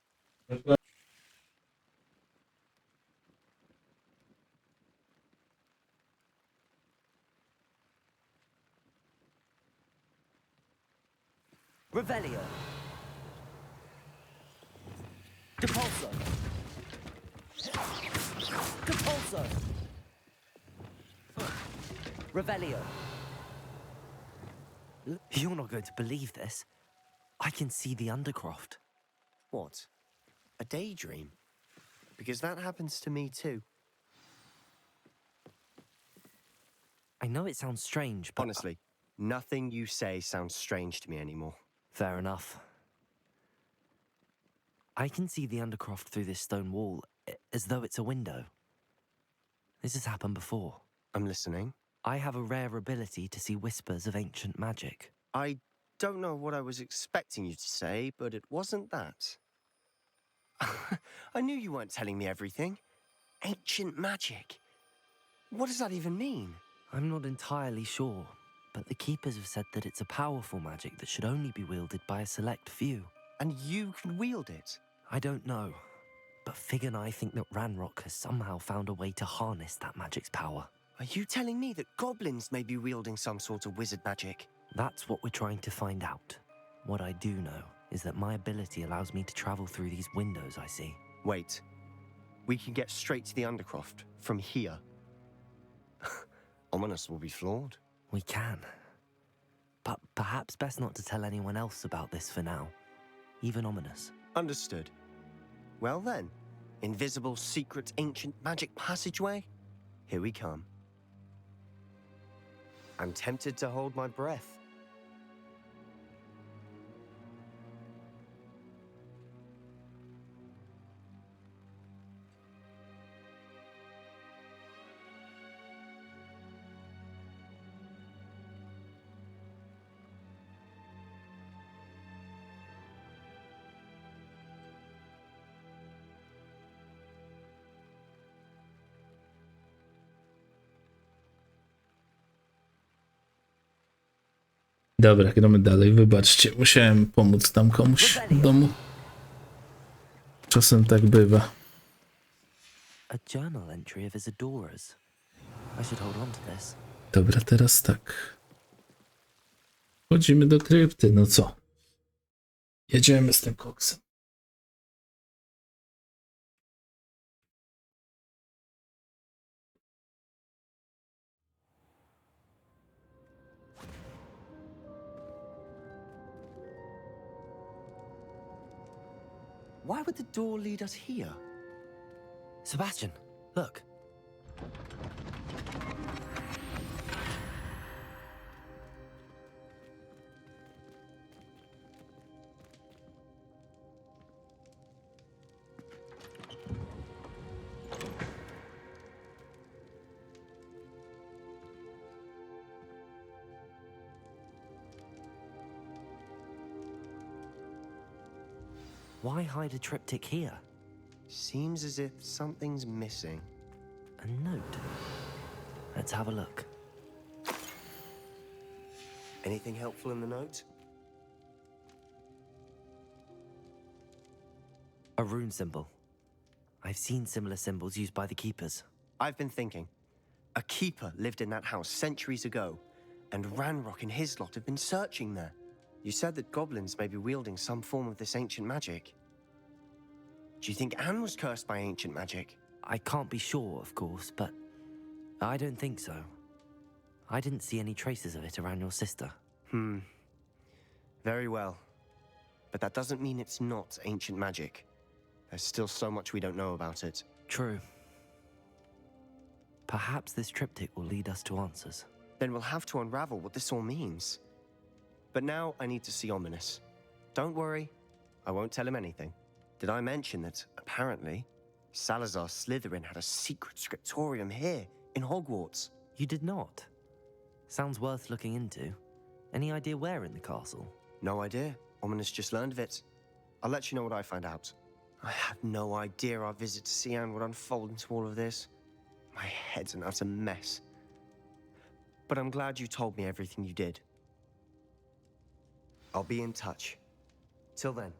Revelio. Depulso. Depulso. Revelio. You're not going to believe this. I can see the Undercroft. What? A daydream? Because that happens to me too. I know it sounds strange, but... Honestly, nothing you say sounds strange to me anymore. Fair enough. I can see the Undercroft through this stone wall, as though it's a window. This has happened before. I'm listening. I have a rare ability to see whispers of ancient magic. I don't know what I was expecting you to say, but it wasn't that. I knew you weren't telling me everything. Ancient magic. What does that even mean? I'm not entirely sure, but the Keepers have said that it's a powerful magic that should only be wielded by a select few. And you can wield it? I don't know, but Fig and I think that Ranrock has somehow found a way to harness that magic's power. Are you telling me that goblins may be wielding some sort of wizard magic? That's what we're trying to find out. What I do know is that my ability allows me to travel through these windows I see. Wait. We can get straight to the Undercroft from here. Ominous will be flawed. We can. But perhaps best not to tell anyone else about this for now. Even Ominous. Understood. Well then, invisible, secret, ancient magic passageway? Here we come. I'm tempted to hold my breath. Dobra, gramy dalej. Wybaczcie, musiałem pomóc tam komuś w domu. Czasem tak bywa. A journal entry of Isadora's. I should hold on to this. Dobra, teraz tak. Chodzimy do krypty, no co? Jedziemy z tym koksem. Why would the door lead us here? Sebastian, look. Why hide a triptych here? Seems as if something's missing. A note. Let's have a look. Anything helpful in the note? A rune symbol. I've seen similar symbols used by the Keepers. I've been thinking. A keeper lived in that house centuries ago, and Ranrock and his lot have been searching there. You said that goblins may be wielding some form of this ancient magic. Do you think Anne was cursed by ancient magic? I can't be sure, of course, but I don't think so. I didn't see any traces of it around your sister. Very well. But that doesn't mean it's not ancient magic. There's still so much we don't know about it. True. Perhaps this triptych will lead us to answers. Then we'll have to unravel what this all means. But now I need to see Ominous. Don't worry, I won't tell him anything. Did I mention that, apparently, Salazar Slytherin had a secret scriptorium here, in Hogwarts? You did not? Sounds worth looking into. Any idea where in the castle? No idea. Ominous just learned of it. I'll let you know what I find out. I had no idea our visit to Sian would unfold into all of this. My head's an utter mess. But I'm glad you told me everything you did. I'll be in touch. Till then.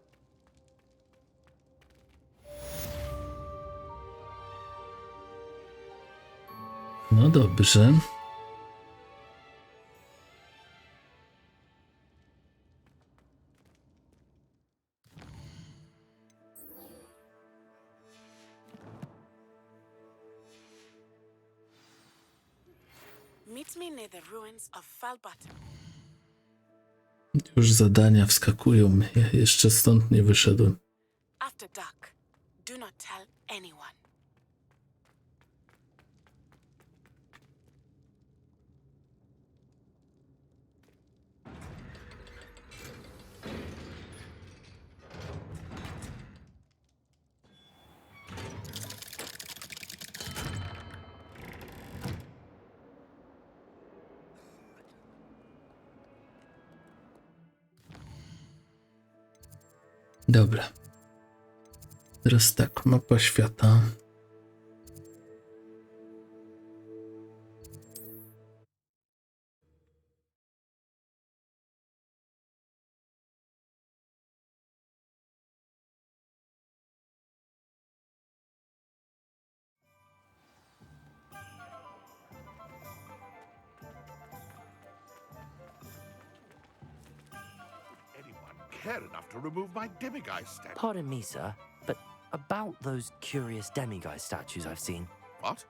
No dobrze. Meet me near the ruins of Falbatum. Już zadania wskakują. Ja jeszcze stąd nie wyszedłem. After dark, do not tell anyone. Dobra. Teraz tak, mapa świata. Care enough to remove my demiguise statue. Pardon me, sir, but about those curious demiguise statues I've seen. What?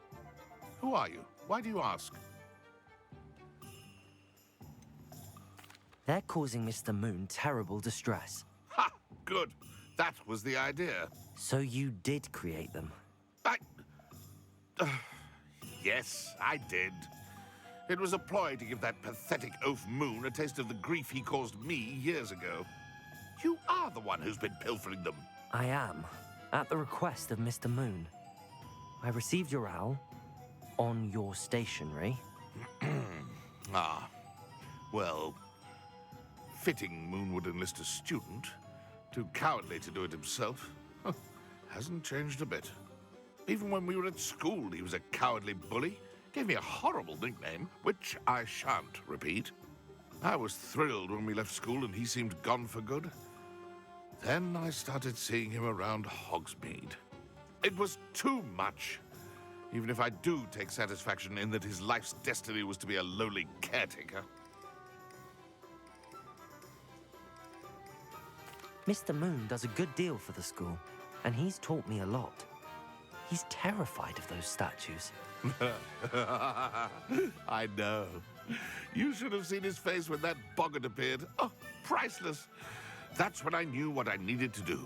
Who are you? Why do you ask? They're causing Mr. Moon terrible distress. Ha! Good. That was the idea. So you did create them? Yes, I did. It was a ploy to give that pathetic oaf Moon a taste of the grief he caused me years ago. You are the one who's been pilfering them. I am, at the request of Mr. Moon. I received your owl on your stationery. Ah, well, fitting Moon would enlist a student. Too cowardly to do it himself. Hasn't changed a bit. Even when we were at school, he was a cowardly bully. Gave me a horrible nickname, which I shan't repeat. I was thrilled when we left school and he seemed gone for good. Then I started seeing him around Hogsmeade. It was too much. Even if I do take satisfaction in that his life's destiny was to be a lowly caretaker. Mr. Moon does a good deal for the school, and he's taught me a lot. He's terrified of those statues. I know. You should have seen his face when that boggart appeared. Oh, priceless. That's when I knew what I needed to do.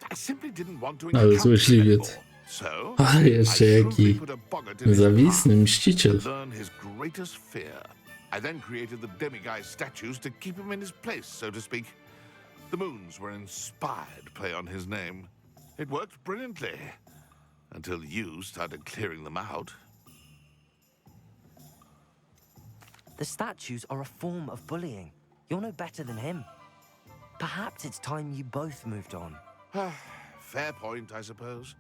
I simply didn't want to Ale złośliwiec. So, A jeszcze jaki zawisny mściciel. learn his greatest fear. I then created the demiguise statues to keep him in his place, so to speak. The moons were inspired play on his name. It worked brilliantly. Until you started clearing them out. The statues are a form of bullying. You're no better than him. Perhaps it's time you both moved on. Fair point, I suppose.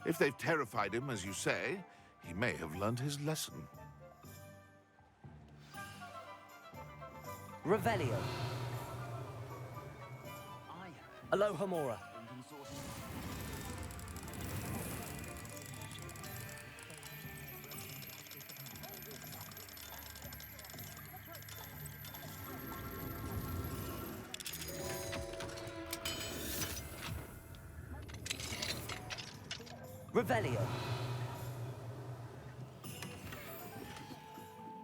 If they've terrified him, as you say, he may have learned his lesson. Revelio. Alohomora. Revelio.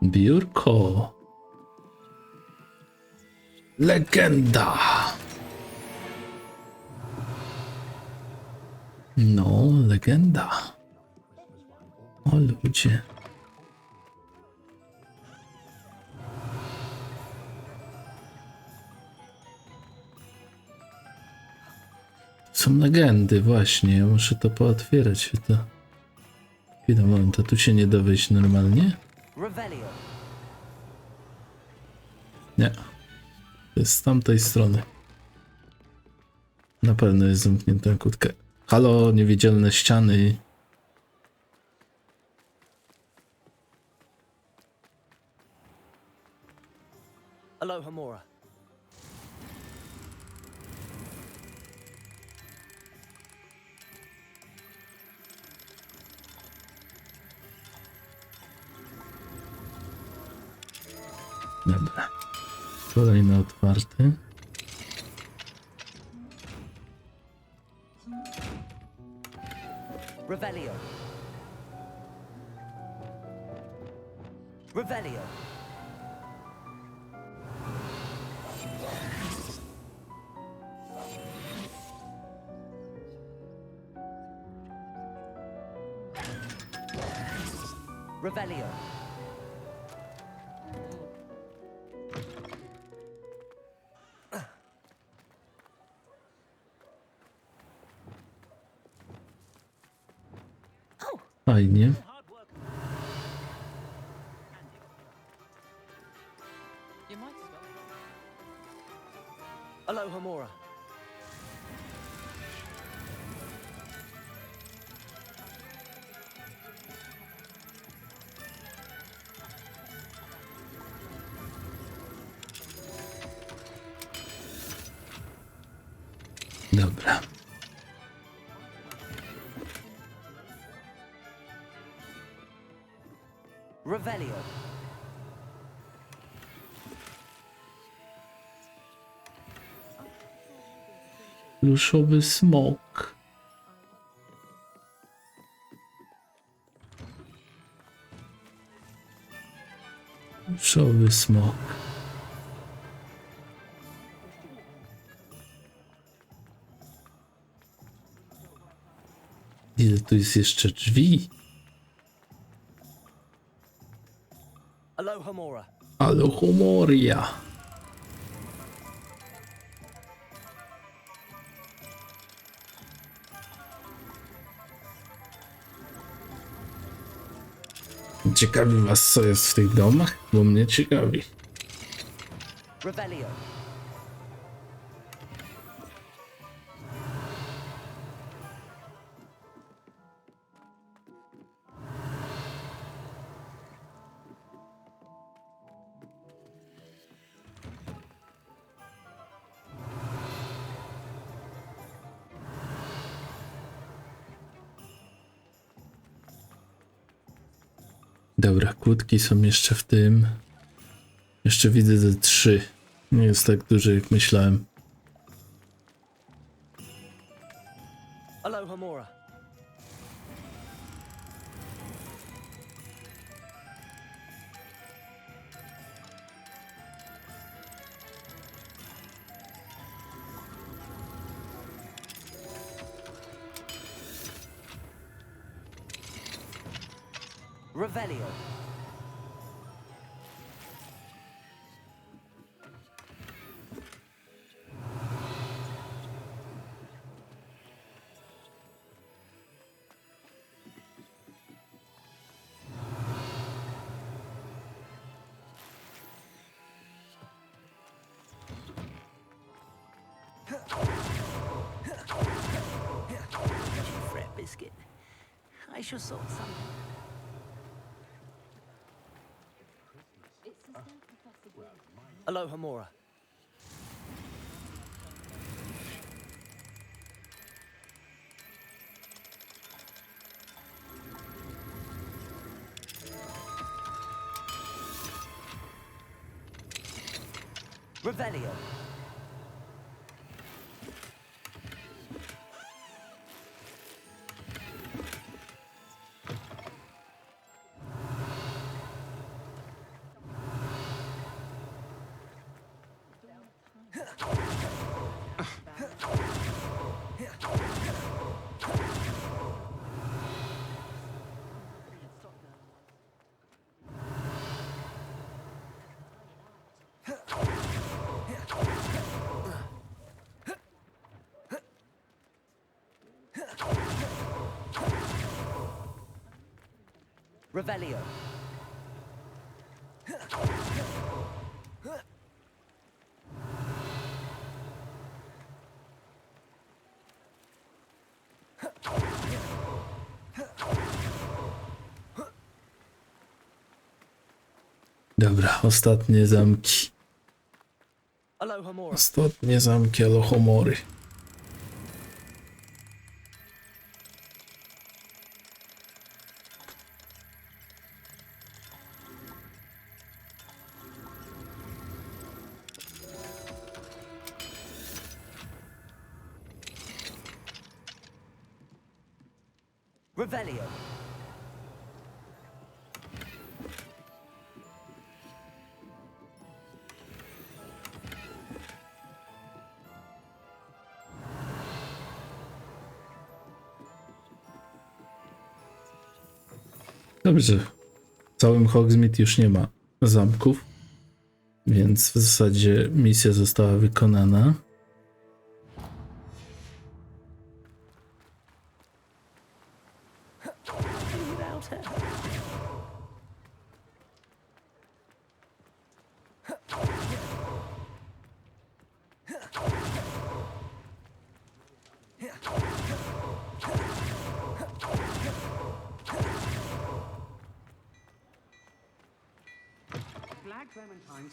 Biurko. Legenda. No, legenda. O ludzie. Są legendy, właśnie. Ja muszę to pootwierać. Chwila, moment, a tu się nie da wejść normalnie? Nie. To jest z tamtej strony. Na pewno jest zamknięta kłódka. Halo, niewidzialne ściany. Alohomora. Dobra. Kolejny otwarty. Revelio. Revelio. Revelio. Fajnie. Aloha Mora. Dobra. Revelio. Pluszowy smok. Pluszowy smok. Ile tu jest jeszcze drzwi? Aloha Mora. Alohomoria. Ciekawi was, co jest w tych domach? Bo mnie ciekawi. Revelio. Dobra, kłódki są jeszcze w tym. Jeszcze widzę te 3. Nie jest tak duży, jak myślałem. Aloha Mora. Revelio. Fret biscuit. I shall sort something. Aloha Mora. Revelio. Revelio. Dobra, ostatnie zamki. Aloha Mora. Ostatnie zamki Alohomory. Revelio. Dobrze. W całym Hogsmeade już nie ma zamków, więc w zasadzie misja została wykonana.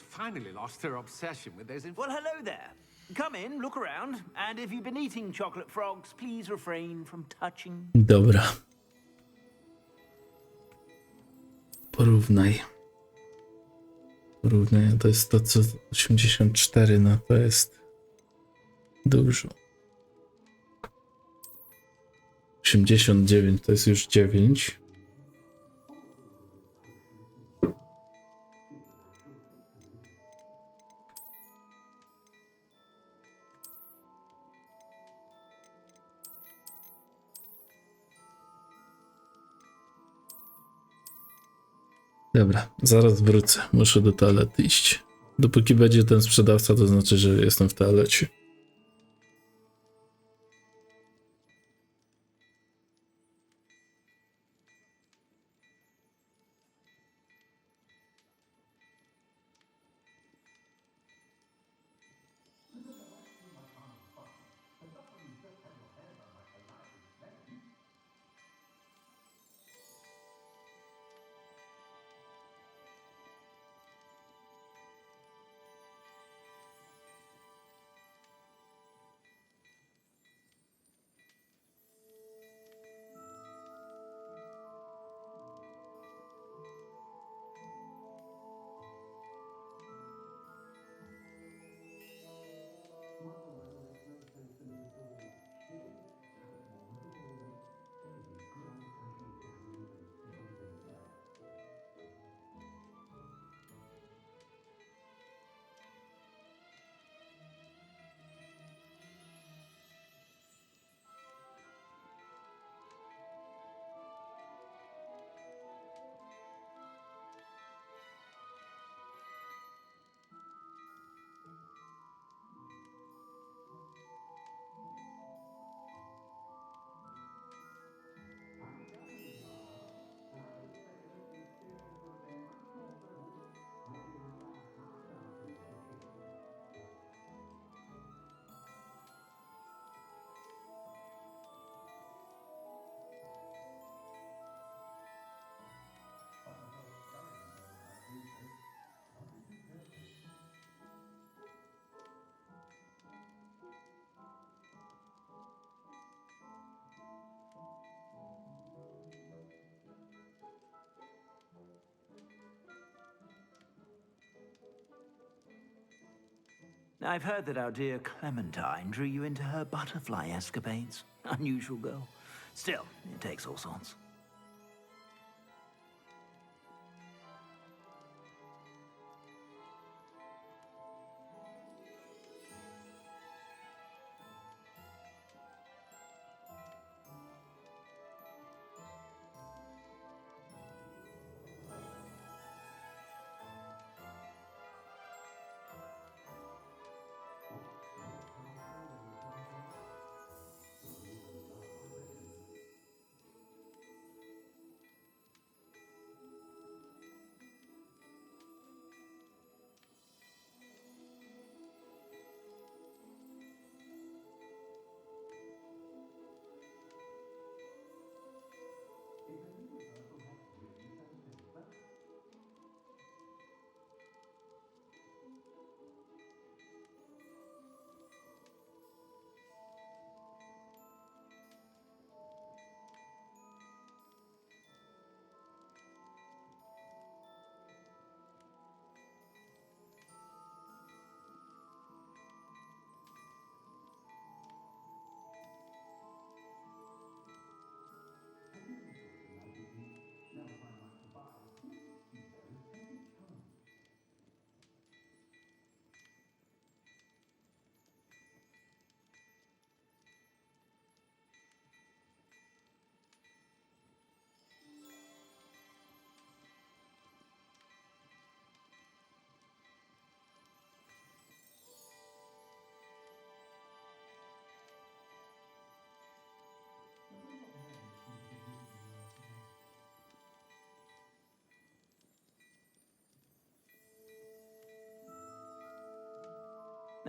Finally lost their obsession with those. Well, hello there. Come in, look around, and if you've been eating chocolate frogs, please refrain from touching. Dobra. Porównaj. Porównaj, to jest to, co 84, no to jest dużo. 89 to jest już 9. Dobra, zaraz wrócę. Muszę do toalety iść. Dopóki będzie ten sprzedawca, to znaczy, że jestem w toalecie. I've heard that our dear Clementine drew you into her butterfly escapades. Unusual girl. Still, it takes all sorts.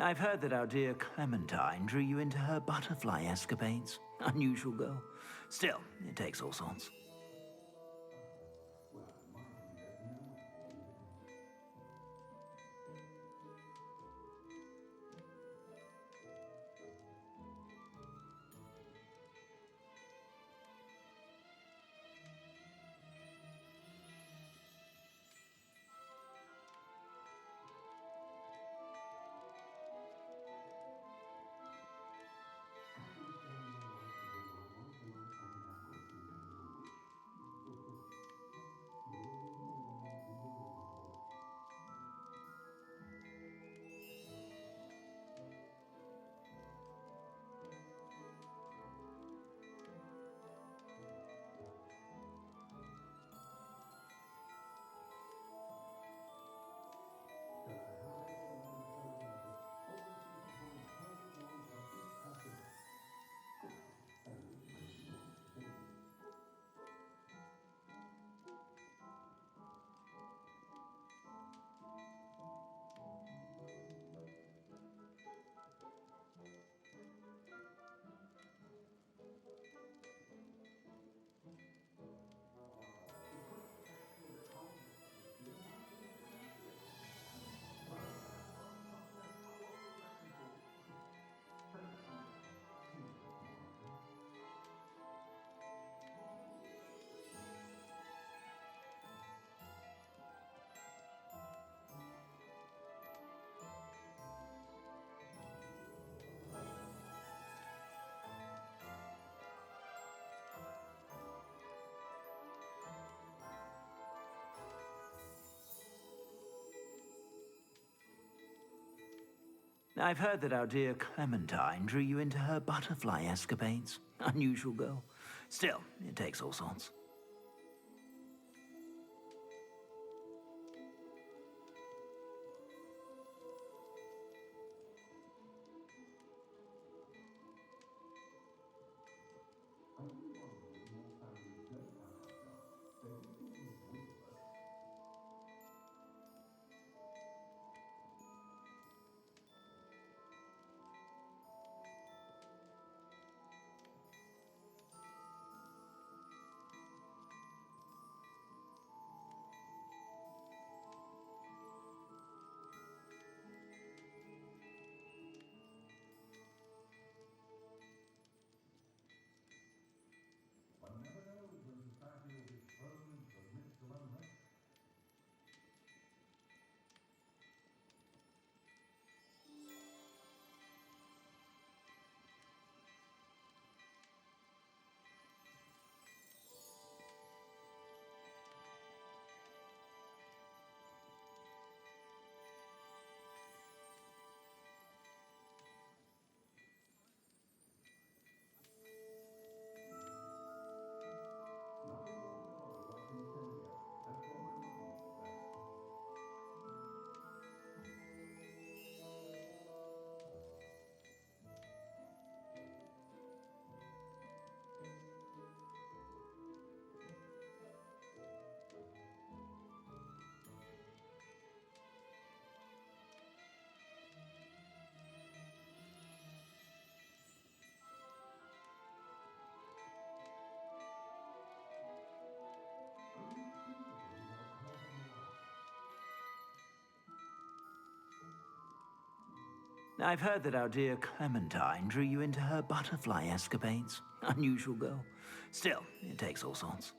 I've heard that our dear Clementine drew you into her butterfly escapades. Unusual girl. Still, it takes all sorts. I've heard that our dear Clementine drew you into her butterfly escapades. Unusual girl. Still, it takes all sorts. I've heard that our dear Clementine drew you into her butterfly escapades. Unusual girl. Still, it takes all sorts.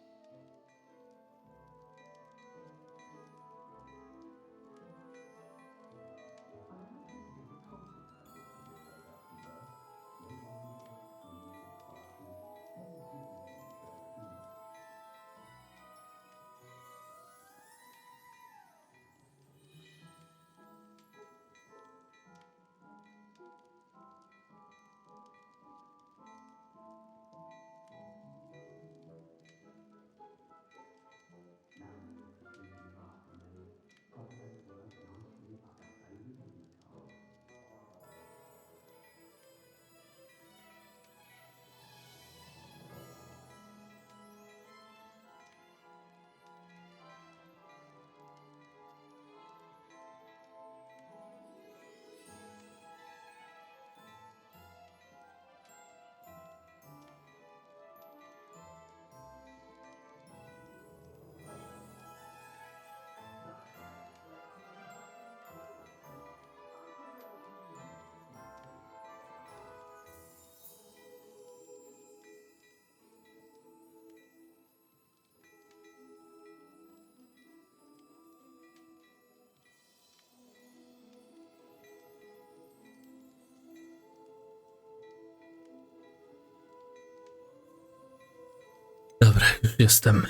Dobra, już jestem.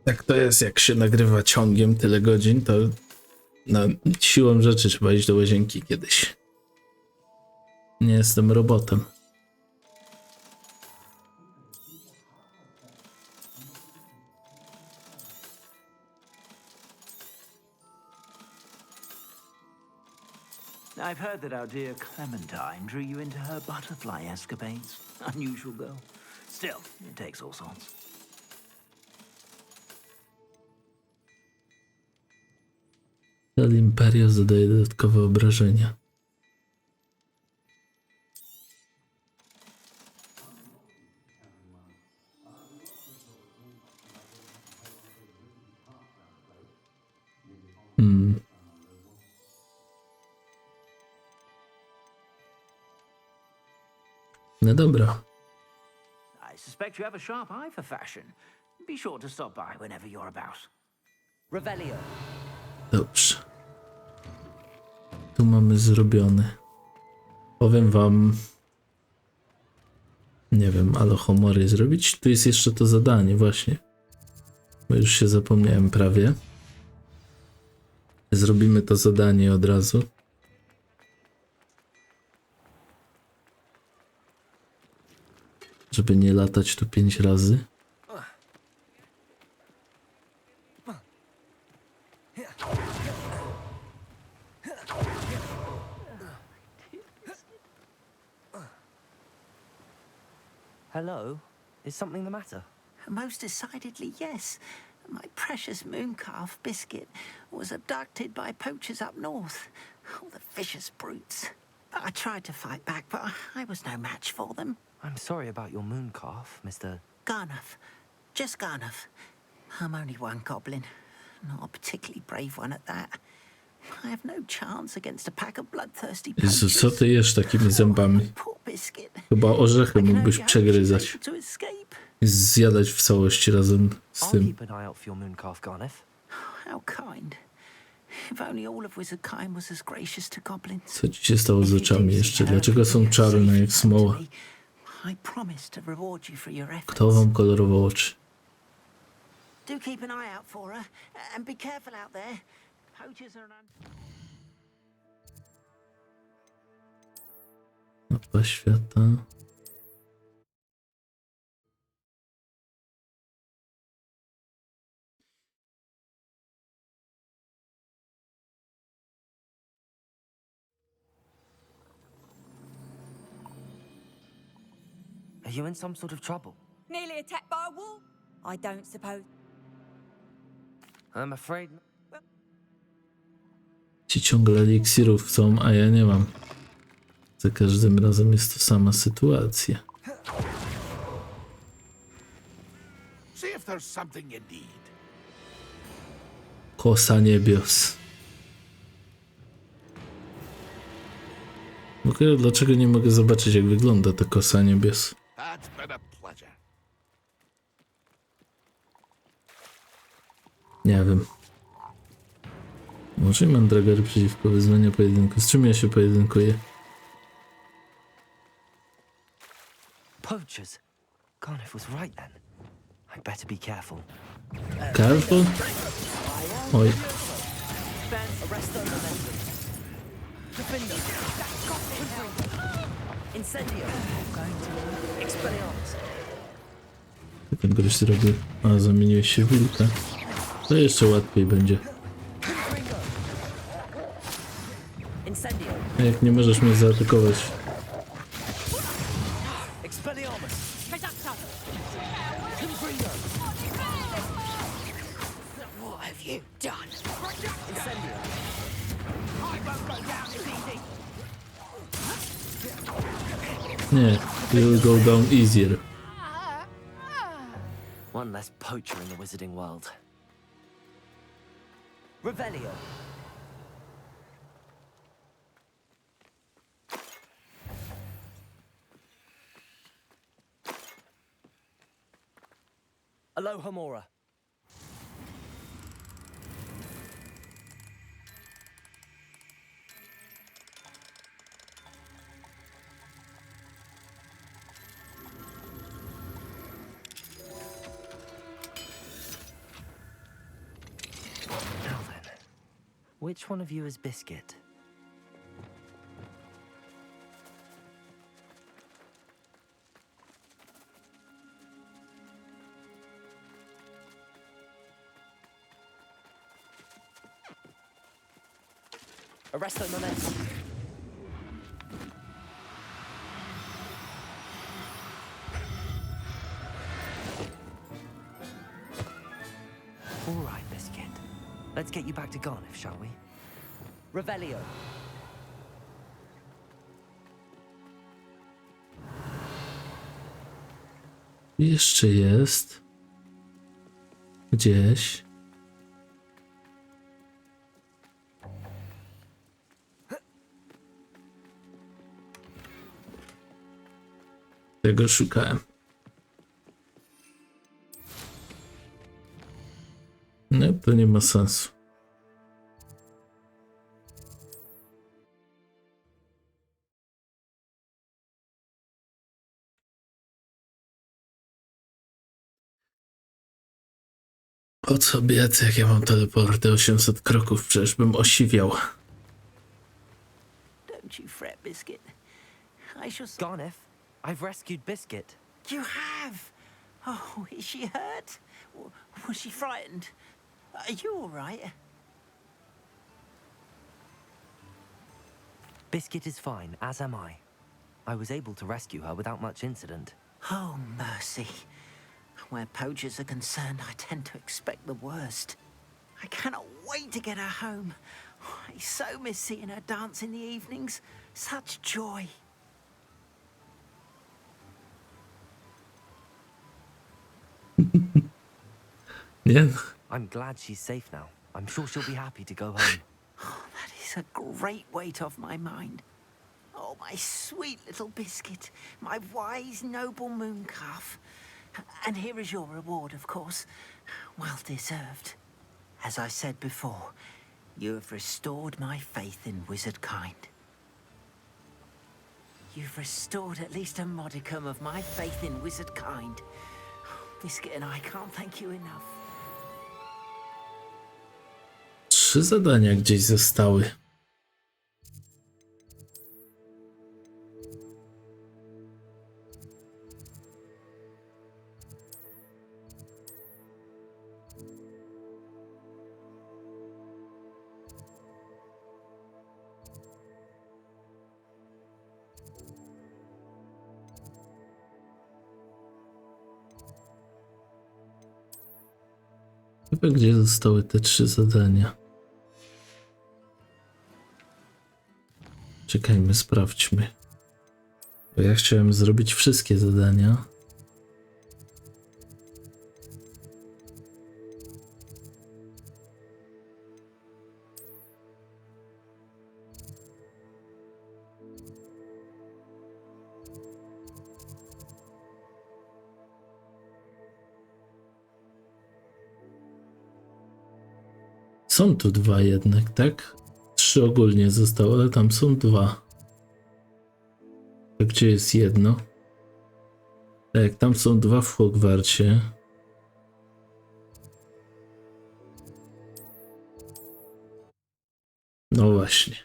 Tak to jest, jak się nagrywa ciągiem tyle godzin, to no, siłą rzeczy trzeba iść do łazienki kiedyś. Nie jestem robotem. I've heard that our dear Clementine drew you into her butterfly escapades. Unusual girl. Still, it takes all sorts. Cel Imperio zadaje dodatkowe obrażenia. No dobra. I suspect you have a sharp eye for fashion. Be sure to stop by whenever you're about. Revelio. Dobrze. Tu mamy zrobione. Powiem wam... Nie wiem, ale homory zrobić. Tu jest jeszcze to zadanie właśnie. Bo już się zapomniałem prawie. Zrobimy to zadanie od razu. Żeby nie latać tu 5 razy. Hello? Is something the matter? Most decidedly, yes. My precious mooncalf biscuit was abducted by poachers up north. All the vicious brutes. I tried to fight back, but I was no match for them. I'm sorry about your mooncalf, Mr. Garnuff. Just Garnuff. I'm only one goblin. Not a particularly brave one at that. I have no chance against a pack of bloodthirsty Jezu, poachers. co ty jesz takimi zębami? Poor biscuit. Chyba orzechy mógłbyś przegryzać. To escape. I zjadać w całości razem z I'll tym. keep an eye out for your mooncalf, Garniff. How kind. If only all of Wizardkind was as gracious to goblins. Co ci się stało z oczami jeszcze? Dlaczego są czarne jak smoła? I promise to reward you for your efforts. Kto wam kolorował oczy? Do keep an eye out for her, and be careful out there. Poachers are an... Mapa świata. Are you in some sort of trouble? Nearly attacked by a wolf? I don't suppose. I'm afraid... Ci ciągle eliksirów chcą, a ja nie mam. Za każdym razem jest to sama sytuacja. See if there's something you need. Kosa niebios. W ogóle dlaczego nie mogę zobaczyć, jak wygląda ta kosa niebios? That's been a pleasure. Nie wiem. Może i mandragory przeciwko wyzwania pojedynku. Z czym ja się pojedynkuję? Poachers? Garniff was right then. I'd better be careful. Careful? Oj. Arrest the momentum. Defender. Incendio. Going to Expelliarmus. Ten gość zrobił. A, zamieniłeś się w wilka. To jeszcze łatwiej będzie. Incendio. A jak nie możesz mnie zaatakować? Expelliarmus. What have you done? Incendio. I won't go down this easy. Nie, you'll go down easier. One less poacher in the wizarding world. Revelio. Alohomora. Which one of you is Biscuit? Arresto momento. All right, Biscuit. Let's get you back to Garniff, shall we? Revelio. Jeszcze jest. Gdzieś. Tego szukałem. No, to nie ma sensu. Po co biec, jak ja mam teleporty 800 kroków? Przecież bym osiwiał. Don't you fret, Biscuit. I shall... Garniff, I've rescued Biscuit. You have? Oh, is she hurt? Was she frightened? Are you all right? Biscuit is fine, as am I. I was able to rescue her without much incident. Oh, mercy. Where poachers are concerned, I tend to expect the worst. I cannot wait to get her home. I so miss seeing her dance in the evenings. Such joy. Nie? I'm glad she's safe now. I'm sure she'll be happy to go home. Oh, that is a great weight off my mind. Oh, my sweet little Biscuit, my wise, noble moon calf. And here is your reward, of course. Well deserved. As I said before, you have restored my faith in wizard kind. You've restored at least a modicum of my faith in wizard kind. Biscuit and I can't thank you enough. 3 zadania gdzieś zostały. Chyba gdzie zostały te 3 zadania? Czekajmy, sprawdźmy. Bo ja chciałem zrobić wszystkie zadania. Są tu 2 jednak, tak? 3 ogólnie zostało, ale tam są 2. A gdzie jest jedno? Tak, tam są 2 w Hogwarcie. No właśnie.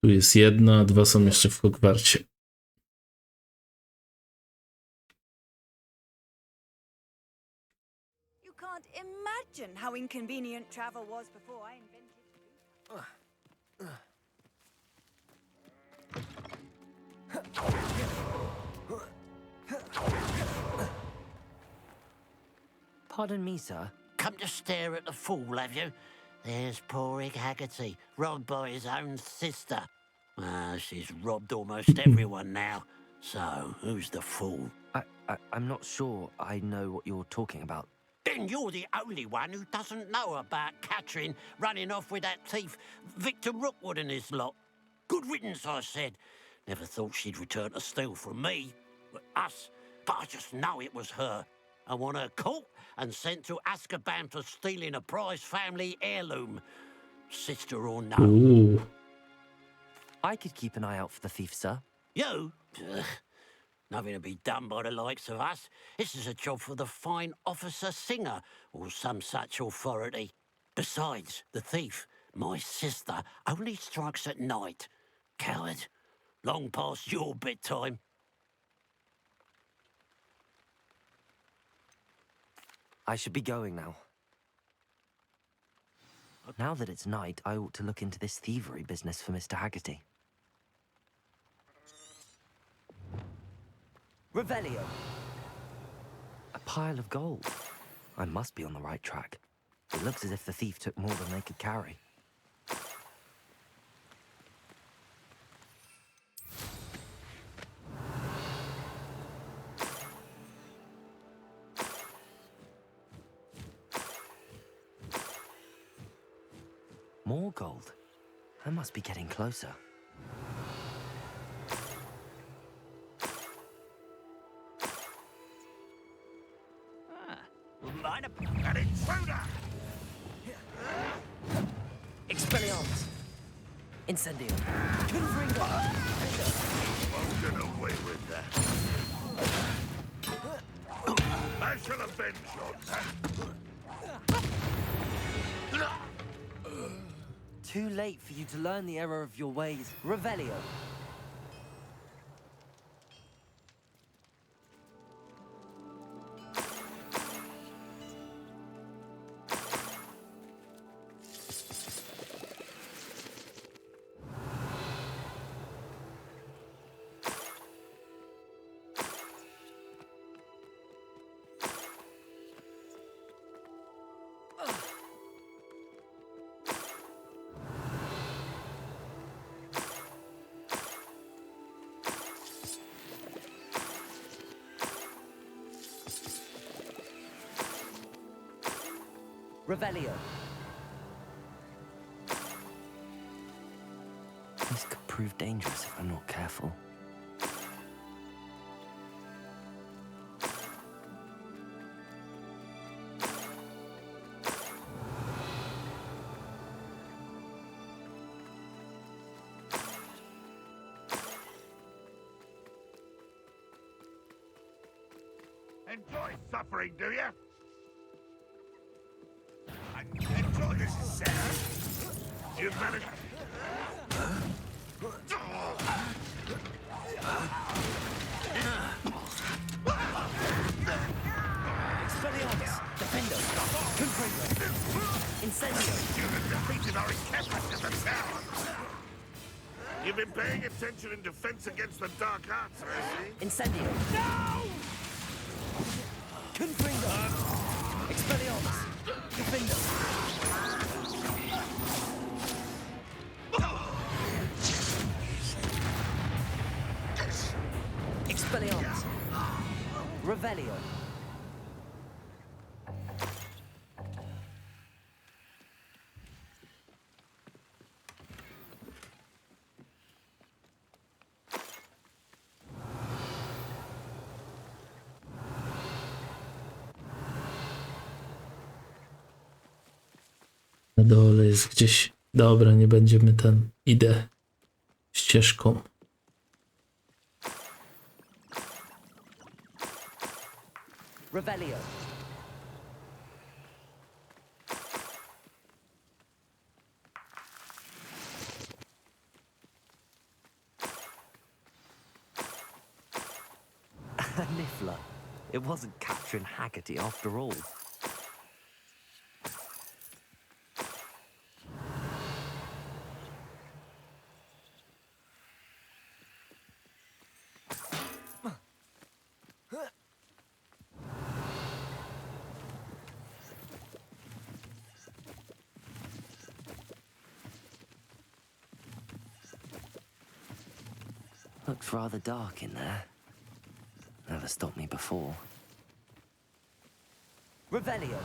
Tu jest 1, a 2 są jeszcze w Hogwarcie. You can't imagine how inconvenient travel was before I invented. Pardon me, sir. Come to stare at the fool, have you? There's poor Egg Haggerty, robbed by his own sister. She's robbed almost everyone now. So, who's the fool? I'm not sure I know what you're talking about. Then you're the only one who doesn't know about Catherine running off with that thief Victor Rookwood and his lot. Good riddance, I said. Never thought she'd return to steal from me, us, but I just know it was her. I want her caught and sent to Azkaban for stealing a prize family heirloom. Sister or no. Ooh. I could keep an eye out for the thief, sir. You? Ugh. Nothing to be done by the likes of us. This is a job for the fine officer Singer or some such authority. Besides, the thief, My sister only strikes at night. Coward. Long past your bedtime. I should be going now. Now that it's night, I ought to look into this thievery business for Mr. Haggerty. Revelio! A pile of gold. I must be on the right track. It looks as if the thief took more than they could carry. More gold. I must be getting closer. Line up an intruder! Expelliarmus! Incendio! Confringo! Won't get away with that. I shall avenge your death. Too late for you to learn the error of your ways. Revelio! Revelio. This could prove dangerous if I'm not careful. Enjoy suffering, do you? Enjoy this, Sarah. You managed. Expelliarmus! Defendo! Confringo! Incendio! You have defeated our encampment in the tower. You've been paying attention in defense against the dark arts, I see. Incendio! No! Confringo! Expelliarmus! Defendo! Expelliarmus! Revelio! Na dole jest gdzieś. Dobra, nie będziemy ten. Idę ścieżką. Revelio! A niffler. It wasn't Catherine Haggerty after all. Looks rather dark in there. Never stopped me before. Revelio!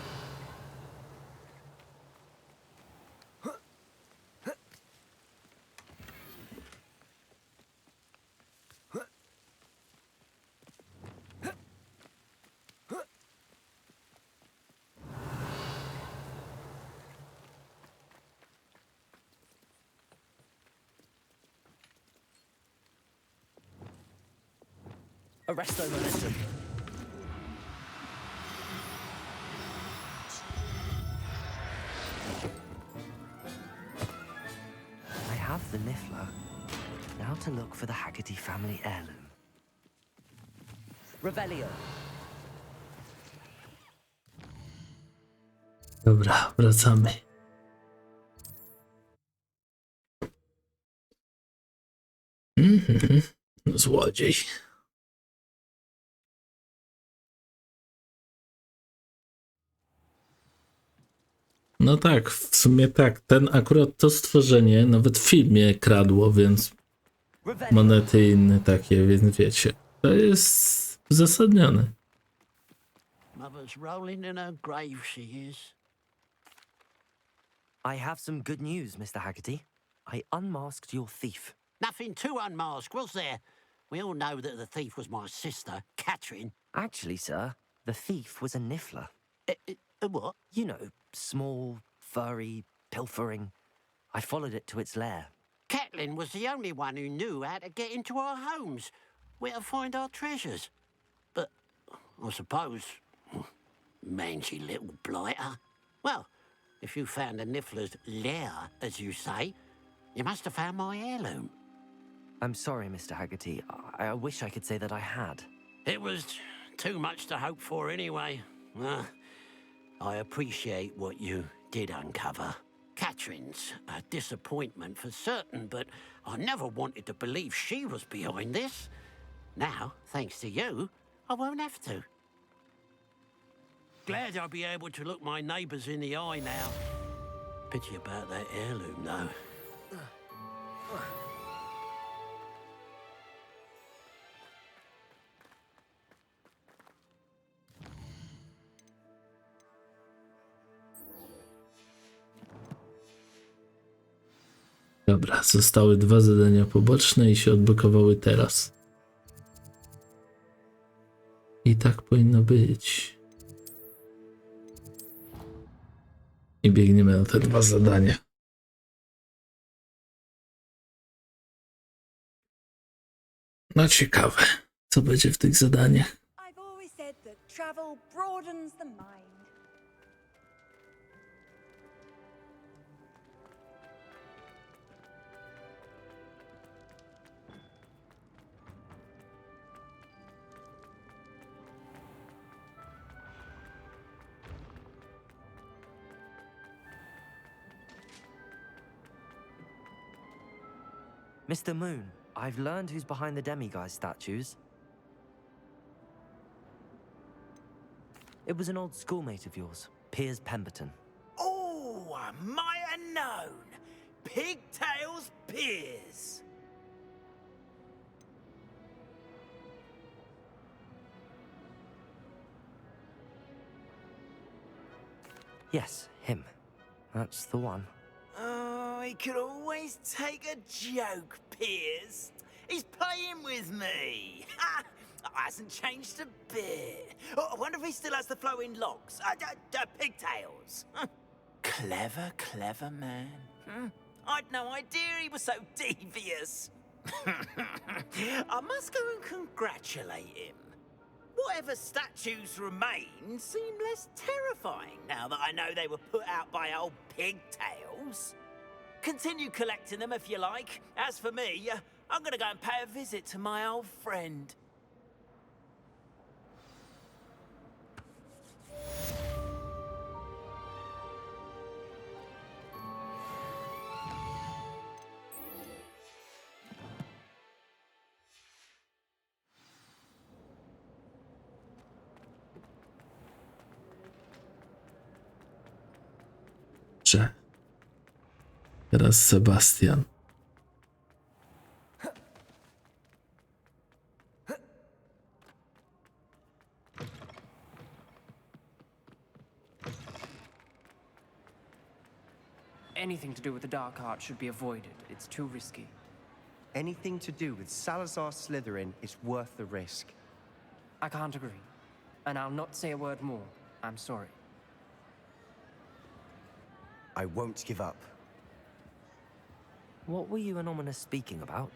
Arresto momentum. of the Niffler. Now to look for the Haggerty family heirloom. Revelio. Dobra, wracamy. Złodziej. No tak, w sumie tak. Akurat to stworzenie nawet w filmie kradło, więc monety inne takie, więc wiecie. To jest uzasadnione. Mother's rolling in her grave, she is. I have some good news, Mr. Haggerty. I unmasked your thief. Nothing to unmask, was there? We all know that the thief was my sister, Catherine. Actually, sir, the thief was a Niffler. A what? You know, small, furry, pilfering. I followed it to its lair. Catelyn was the only one who knew how to get into our homes, where to find our treasures. But I suppose, mangy little blighter. Well, if you found the Niffler's lair, as you say, you must have found my heirloom. I'm sorry, Mr. Haggerty. I wish I could say that I had. It was too much to hope for anyway. I appreciate what you did uncover. Catherine's a disappointment for certain, but I never wanted to believe she was behind this. Now, thanks to you, I won't have to. Glad I'll be able to look my neighbours in the eye now. Pity about that heirloom, though. Dobra, zostały 2 zadania poboczne i się odblokowały teraz. I tak powinno być. I biegniemy na te 2 zadania. No ciekawe, co będzie w tych zadaniach. I've always said that travel broadens the mind. Mr. Moon, I've learned who's behind the demiguise statues. It was an old schoolmate of yours, Piers Pemberton. Oh, I might have known. Pigtails Piers. Yes, him. That's the one. Oh, he could always take a joke, Piers. He's playing with me. Hasn't changed a bit. Oh, I wonder if he still has the flowing locks. Pigtails. Clever, clever man. I'd no idea he was so devious. I must go and congratulate him. Whatever statues remain seem less terrifying now that I know they were put out by old pigtails. Continue collecting them if you like. As for me, I'm gonna go and pay a visit to my old friend. Teraz Sebastian. Anything to do with the dark art should be avoided. It's too risky. Anything to do with Salazar Slytherin is worth the risk. I can't agree. And I'll not say a word more. I'm sorry. I won't give up. What were you and Ominous speaking about?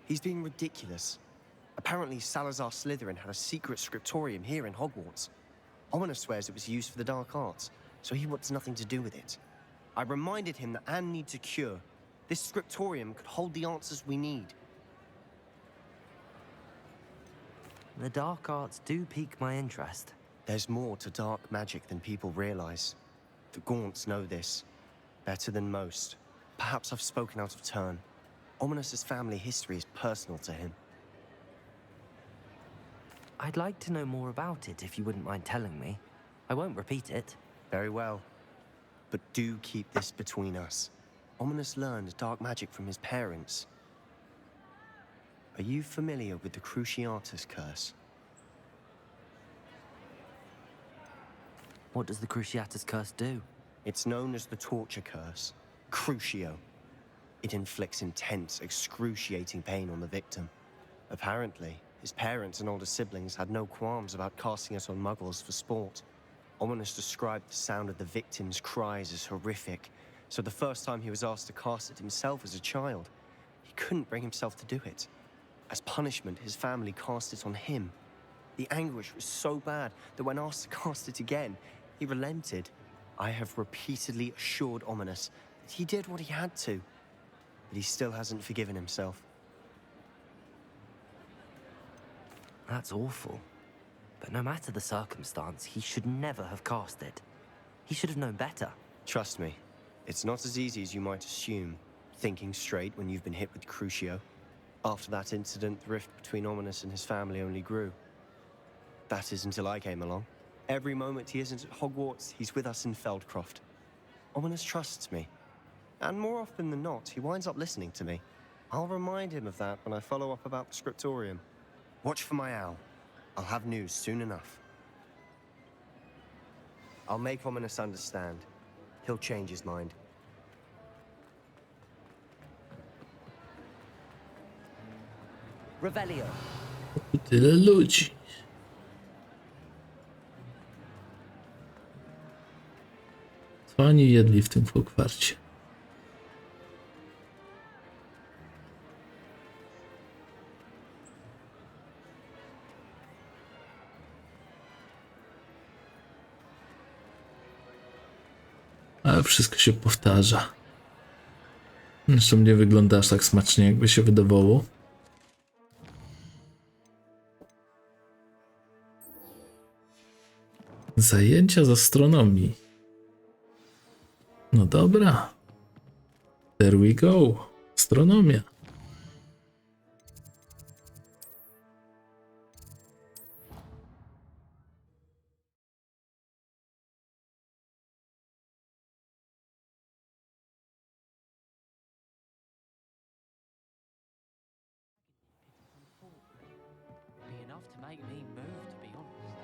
He's being ridiculous. Apparently Salazar Slytherin had a secret scriptorium here in Hogwarts. Ominous swears it was used for the dark arts, so he wants nothing to do with it. I reminded him that Anne needs a cure, This scriptorium could hold the answers we need. The dark arts do pique my interest. There's more to dark magic than people realize. The Gaunts know this better than most. Perhaps I've spoken out of turn. Ominous's family history is personal to him. I'd like to know more about it if you wouldn't mind telling me. I won't repeat it. Very well. But do keep this between us. Ominous learned dark magic from his parents. Are you familiar with the Cruciatus curse? What does the Cruciatus curse do? It's known as the torture curse, Crucio. It inflicts intense, excruciating pain on the victim. Apparently, his parents and older siblings had no qualms about casting it on muggles for sport. Ominous described the sound of the victim's cries as horrific, so the first time he was asked to cast it himself as a child, he couldn't bring himself to do it. As punishment, his family cast it on him. The anguish was so bad that when asked to cast it again, he relented. I have repeatedly assured Ominous that he did what he had to, but he still hasn't forgiven himself. That's awful. But no matter the circumstance, he should never have cast it. He should have known better. Trust me, it's not as easy as you might assume, thinking straight when you've been hit with Crucio. After that incident, the rift between Ominous and his family only grew. That is until I came along. Every moment he isn't at Hogwarts, he's with us in Feldcroft. Ominous trusts me. And more often than not, he winds up listening to me. I'll remind him of that when I follow up about the scriptorium. Watch for my owl. I'll have news soon enough. I'll make Ominous understand. He'll change his mind. Revelio. Tyle ludzi. Co oni jedli w tym Hogwarcie? Ale wszystko się powtarza. Zresztą nie wygląda aż tak smacznie, jakby się wydawało. Zajęcia z astronomii. No dobra. There we go. Astronomia. Be enough to make me move, to be honest.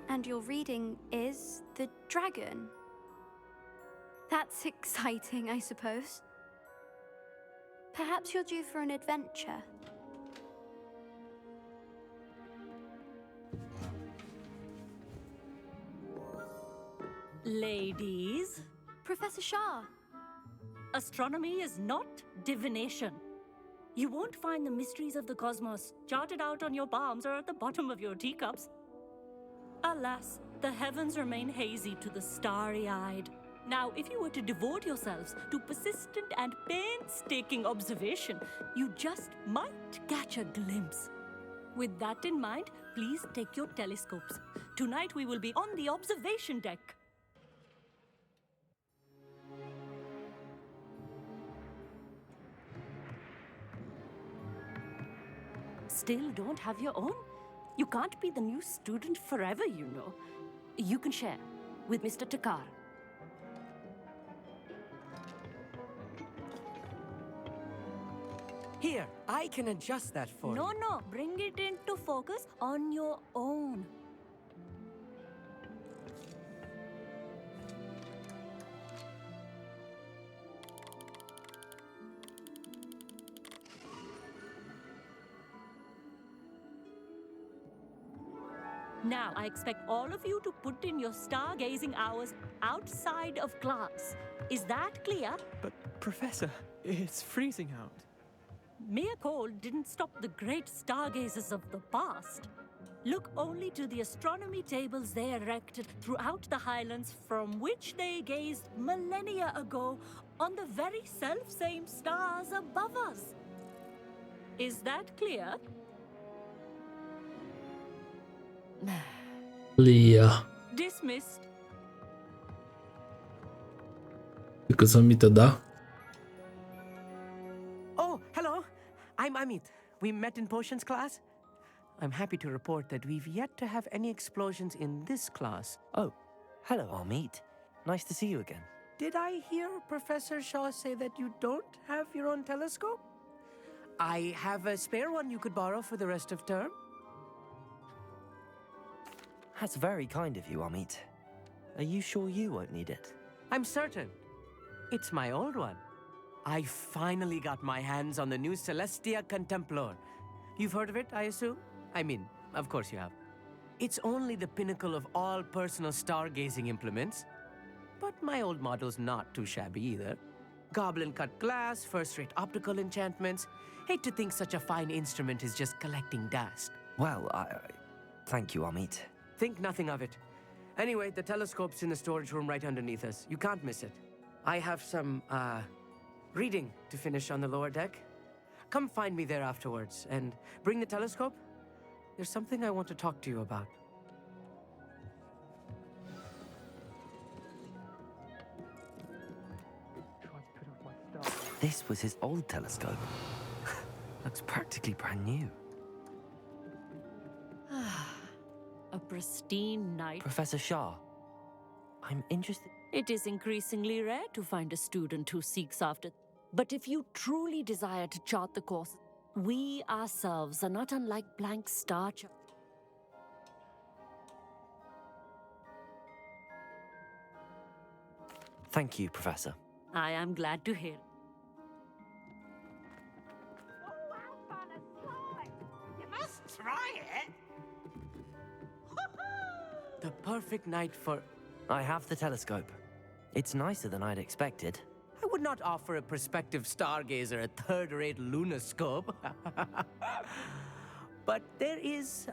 And your reading is The Dragon. That's exciting, I suppose. Perhaps you're due for an adventure. Ladies, Professor Shah. astronomy is not divination. You won't find the mysteries of the cosmos charted out on your palms or at the bottom of your teacups. Alas, the heavens remain hazy to the starry-eyed. Now, if you were to devote yourselves to persistent and painstaking observation, you just might catch a glimpse. With that in mind, please take your telescopes. Tonight we will be on the observation deck. Still don't have your own? You can't be the new student forever, you know. You can share with Mr. Takar. Here, I can adjust that for you. No, bring it into focus on your own. Now, I expect all of you to put in your stargazing hours outside of class. Is that clear? But, Professor, It's freezing out. Mere cold didn't stop the great stargazers of the past. Look only to the astronomy tables they erected throughout the highlands from which they gazed millennia ago on the very self-same stars above us. Is that clear? Lia. Dismissed. Tylko co mi to da? Oh, hello. I'm Amit. We met in potions class. I'm happy to report that we've yet to have any explosions in this class. Oh, hello, Amit. Nice to see you again. Did I hear Professor Shaw say that you don't have your own telescope? I have a spare one you could borrow for the rest of term. That's very kind of you, Amit. Are you sure you won't need it? I'm certain. It's my old one. I finally got my hands on the new Celestia Contemplar. You've heard of it, I assume? I mean, of course you have. It's only the pinnacle of all personal stargazing implements. But my old model's not too shabby either. Goblin-cut glass, first-rate optical enchantments. Hate to think such a fine instrument is just collecting dust. Well, thank you, Amit. Think nothing of it. Anyway, the telescope's in the storage room right underneath us. You can't miss it. I have some, reading to finish on the lower deck. Come find me there afterwards, and bring the telescope. There's something I want to talk to you about. This was his old telescope. Looks practically brand new. A pristine night. Professor Shah, I'm interested. It is increasingly rare to find a student who seeks after. But if you truly desire to chart the course, we ourselves are not unlike blank star charts. Thank you, Professor. I am glad to hear. You must try it. The perfect night for... I have the telescope. It's nicer than I'd expected. I would not offer a prospective stargazer a third-rate lunoscope. But there is,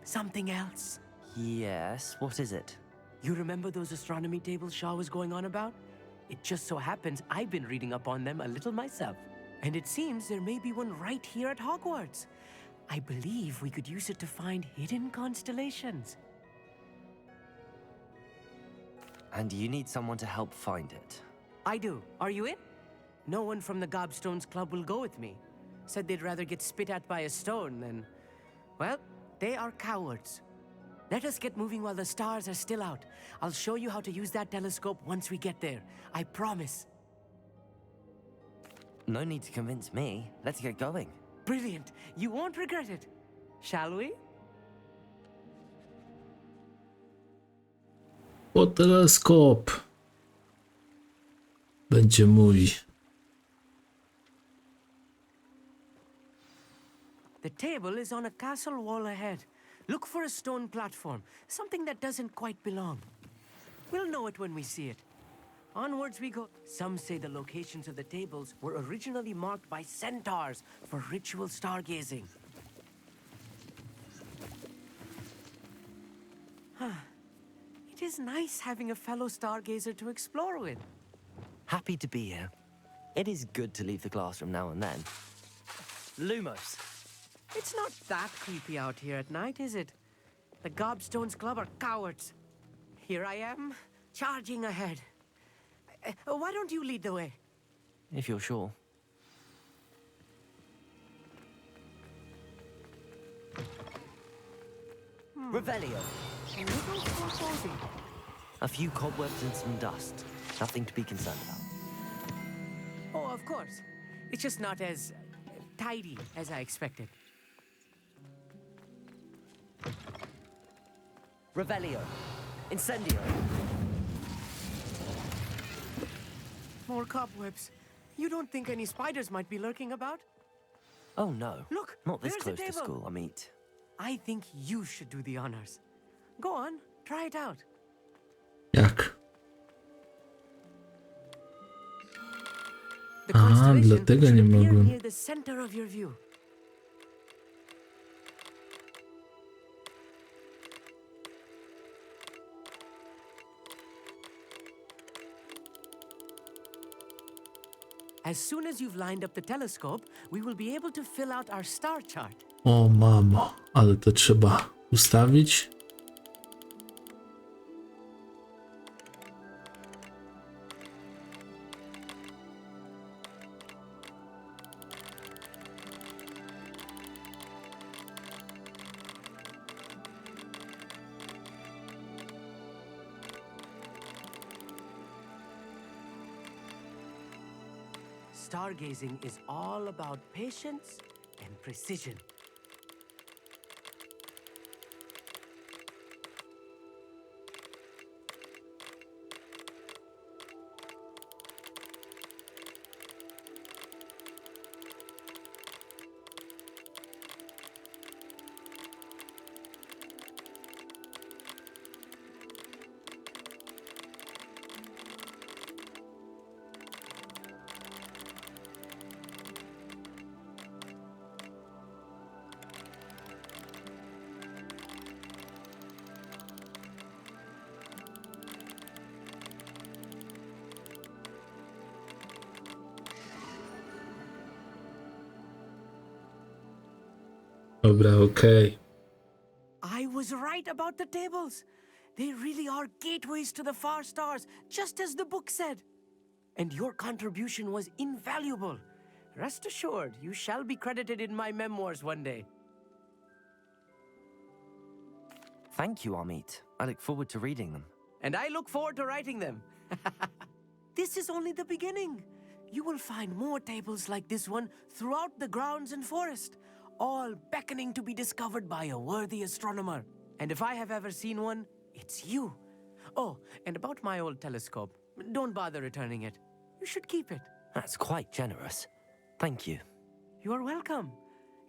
something else. Yes, what is it? You remember those astronomy tables Shaw was going on about? It just so happens I've been reading up on them a little myself. And it seems there may be one right here at Hogwarts. I believe we could use it to find hidden constellations. And you need someone to help find it. I do. Are you in? No one from the Gobstones Club will go with me. Said they'd rather get spit at by a stone than... Well, they are cowards. Let us get moving while the stars are still out. I'll show you how to use that telescope once we get there. I promise. No need to convince me. Let's get going. Brilliant. You won't regret it. Shall we? O teleskop. Będzie mój. The table is on a castle wall ahead. Look for a stone platform, something that doesn't quite belong. We'll know it when we see it. Onwards we go. Some say the locations of the tables were originally marked by centaurs for ritual stargazing. It is nice having a fellow stargazer to explore with. Happy to be here. It is good to leave the classroom now and then. Lumos. It's not that creepy out here at night, is it? The Gobstones Club are cowards. Here I am, charging ahead. Why don't you lead the way? If you're sure. Revelio. A little foreboding. A few cobwebs and some dust. Nothing to be concerned about. Oh, of course. It's just not as tidy as I expected. Revelio. Incendio. More cobwebs. You don't think any spiders might be lurking about? Oh no. Look, not this there's the close to table. school, Amit. I think you should do the honors. Go on, try it out. Jak? The Aha, constellation dlatego should nie appear mogłem. near the center of your view. As soon as you've lined up the telescope, we will be able to fill out our star chart. O mamo, ale to trzeba ustawić. Stargazing is all about patience and precision. Dobra, okej. I was right about the tables. They really are gateways to the far stars, just as the book said. And your contribution was invaluable. Rest assured, you shall be credited in my memoirs one day. Thank you, Amit. I look forward to reading them. And I look forward to writing them. This is only the beginning. You will find more tables like this one throughout the grounds and forest, all beckoning to be discovered by a worthy astronomer. And if I have ever seen one, it's you. Oh, and about my old telescope, don't bother returning it. You should keep it. That's quite generous. Thank you. You are welcome.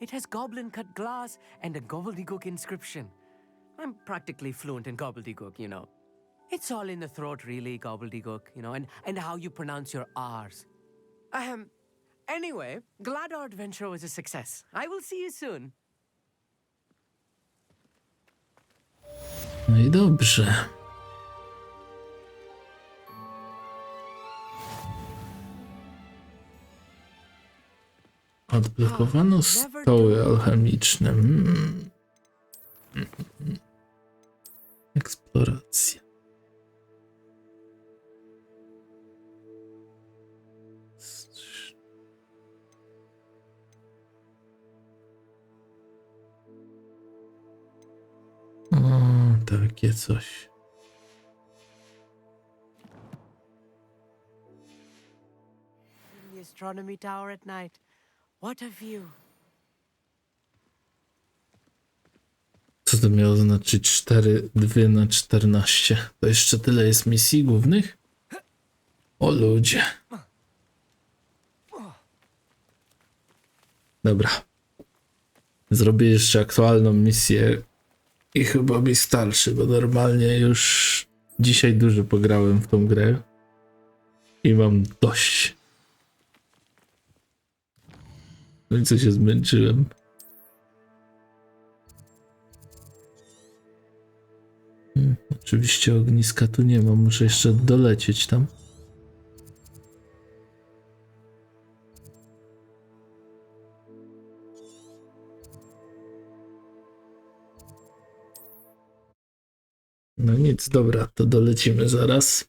It has goblin-cut glass and a gobbledygook inscription. I'm practically fluent in gobbledygook, you know. It's all in the throat, really, gobbledygook, you know, and how you pronounce your R's. Anyway, glad our adventure was a success. I will see you soon. No i dobrze. Odblokowano stoły alchemiczne. Eksploracja. O, takie coś. In the astronomy tower at night. What a view. Co to miało znaczyć 4, 2 na 14? To jeszcze tyle jest misji głównych? O ludzie. Dobra. Zrobię jeszcze aktualną misję i chyba mi starszy, bo normalnie już dzisiaj dużo pograłem w tą grę i mam dość. No i co się zmęczyłem. Oczywiście ogniska tu nie ma, muszę jeszcze dolecieć tam. No nic, dobra, to dolecimy zaraz.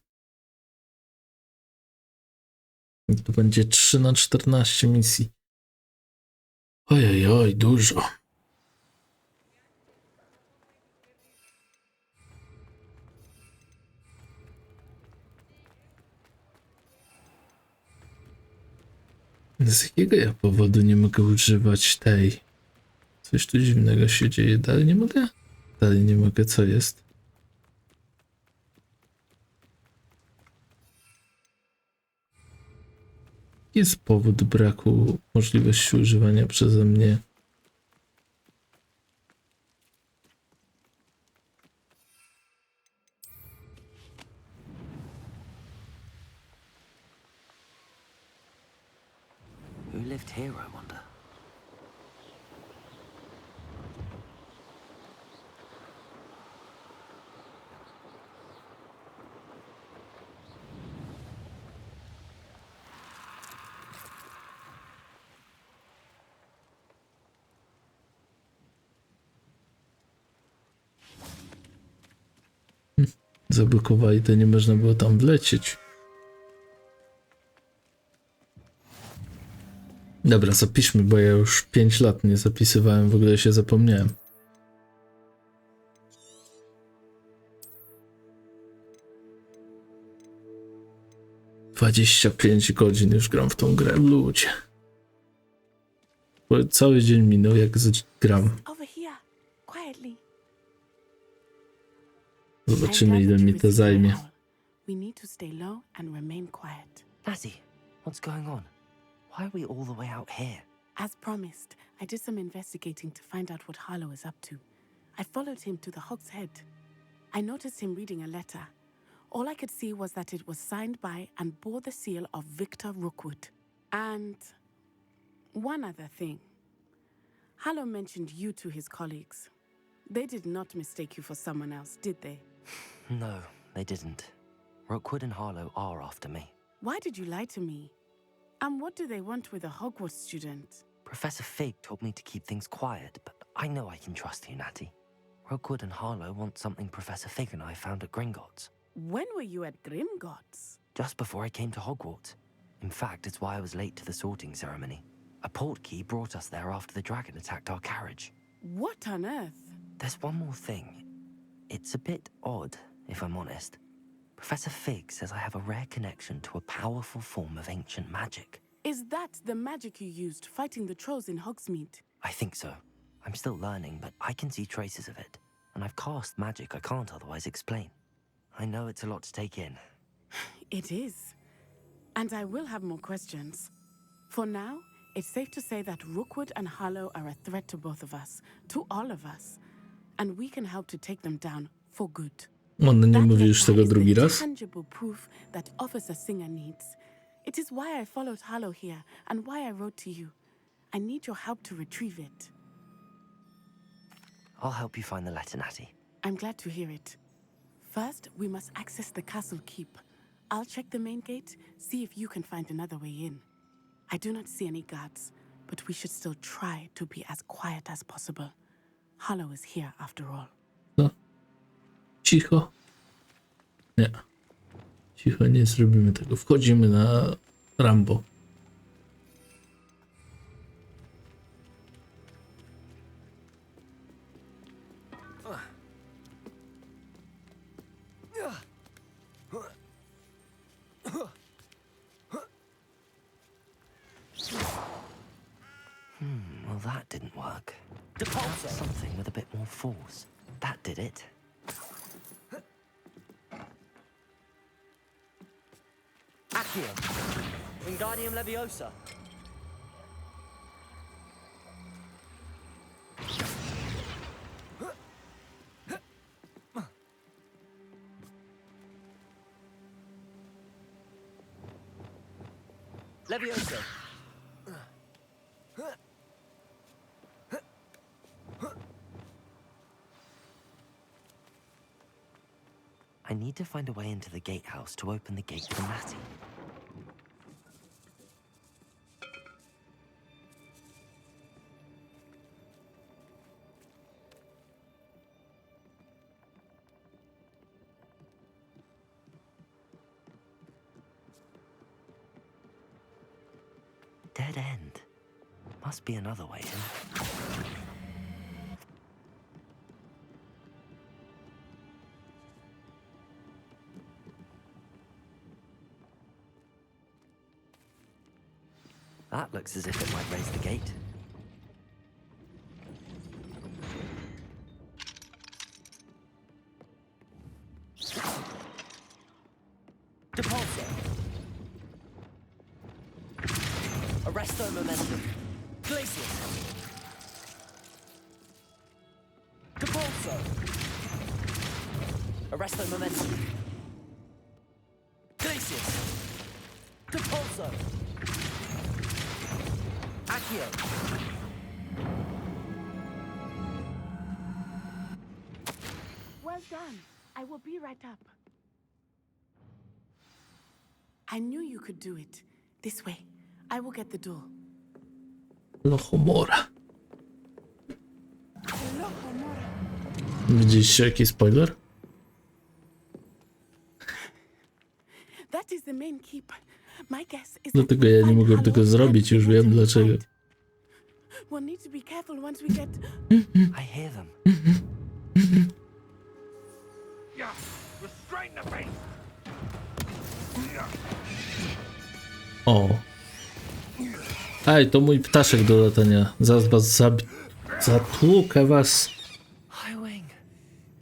I tu będzie 3 na 14 misji. Ojej, dużo. Z jakiego ja powodu nie mogę używać tej? Coś tu dziwnego się dzieje. Dalej nie mogę? Dalej nie mogę, co jest? Jest powód braku możliwości używania przeze mnie. Zablokowali, to nie można było tam wlecieć. Dobra, zapiszmy, bo ja już 5 lat nie zapisywałem, w ogóle się zapomniałem. - 25 godzin już gram w tą grę, ludzie. Bo cały dzień minął, jak gram. Zobaczymy, ile mi to zajmie. Natty, what's going on? Why are we all the way out here? As promised, I did some investigating to find out what Harlow is up to. I followed him to the Hog's Head. I noticed him reading a letter. All I could see was that it was signed by and bore the seal of Victor Rookwood. And one other thing. Harlow mentioned you to his colleagues. They did not mistake you for someone else, did they? No, they didn't. Rookwood and Harlow are after me. Why did you lie to me? And what do they want with a Hogwarts student? Professor Fig told me to keep things quiet, but I know I can trust you, Natty. Rookwood and Harlow want something Professor Fig and I found at Gringotts. When were you at Gringotts? Just before I came to Hogwarts. In fact, it's why I was late to the sorting ceremony. A portkey brought us there after the dragon attacked our carriage. What on earth? There's one more thing. It's a bit odd, if I'm honest. Professor Fig says I have a rare connection to a powerful form of ancient magic. Is that the magic you used fighting the trolls in Hogsmeade? I think so. I'm still learning, but I can see traces of it. And I've cast magic I can't otherwise explain. I know it's a lot to take in. It is. And I will have more questions. For now, it's safe to say that Rookwood and Harlow are a threat to both of us, to all of us. And we can help to take them down for good. On nie mówi już tego drugi raz. Tangible proof that Officer Singer needs. It is why I followed Harlow here and why I wrote to you. I need your help to retrieve it. I'll help you find the letter, Natty. I'm glad to hear it. First, we must access the castle keep. I'll check the main gate, see if you can find another way in. I do not see any guards, but we should still try to be as quiet as possible. Harlow is here after all. Co? Cicho. Nie. Cicho, nie zrobimy tego. Wchodzimy na Rambo. Well, that didn't work. Something with a bit more force. That did it. Accio. Wingardium Leviosa. Leviosa. I need to find a way into the gatehouse to open the gate for Natty. Dead end. Must be another way in. That looks as if it might raise the gate. Depulso. Arresto momentum. Glacius. Depulso. Arresto momentum. Glacius. Depulso. Accio. Well done. I will be right up. I knew you could do it. This way. I will get the door. Lochomora. Widzieliście jaki spoiler? Dlatego ja nie mogłem tego zrobić, już wiem dlaczego. One needs to be careful once we get. I hear them. O. Ej, to mój ptaszek do latania. Zaraz was zatłukę was.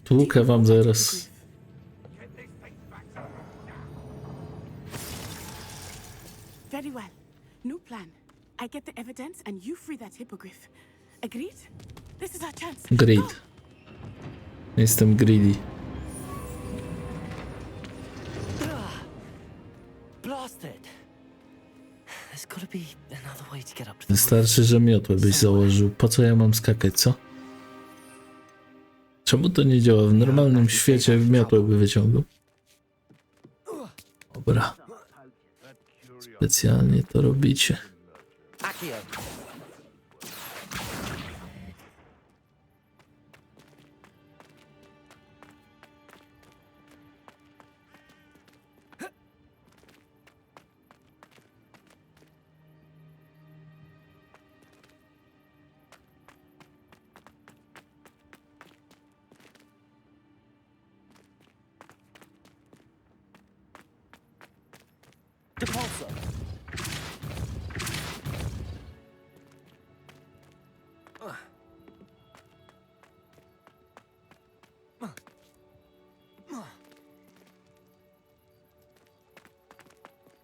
Tłukę wam zaraz. Very well. New plan. I get the evidence and you free that hippogryf. Agreed? This is our chance. Great. Jestem greedy. Blasted. There's gotta be another way to get up to the roof. Wystarczy, że miotłę byś założył. Po co ja mam skakać, co? Czemu to nie działa? W normalnym świecie miotłę by wyciągnął. Dobra. Specjalnie to robicie.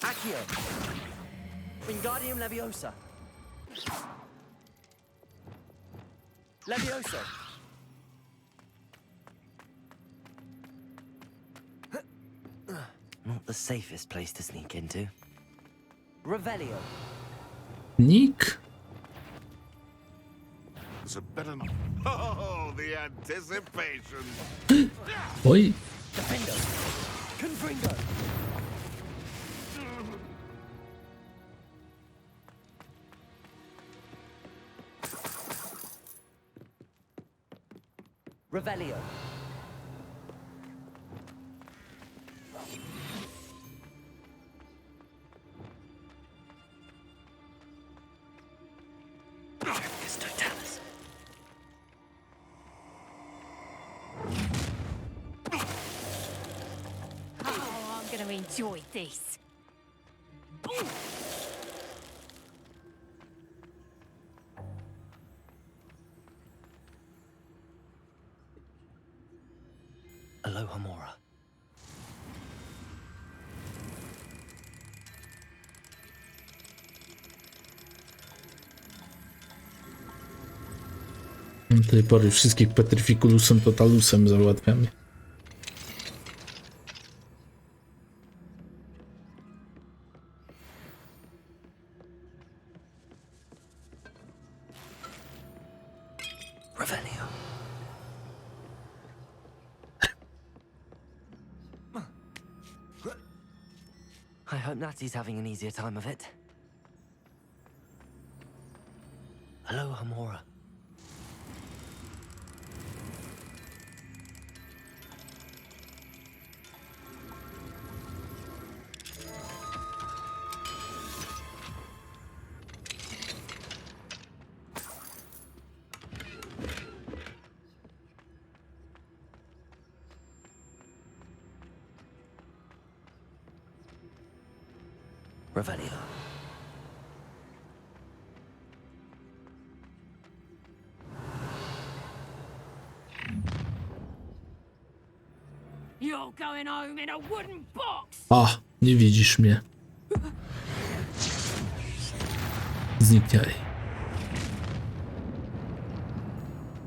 Accio. Wingardium Leviosa. Leviosa. Not the safest place to sneak into. Revelio. Nick? It's a better. Oh, the anticipation. Oj. Defendo. Confringo. Revelio. Oh, I'm gonna enjoy this. Aloha Mora. Do tej pory wszystkich Petrificulusem Totalusem załatwiamy. Revelio. I hope Natty's having an easier time of it. Aloha Mora. Revelio. You're going home in a wooden box. A, nie widzisz mnie. Znikaj.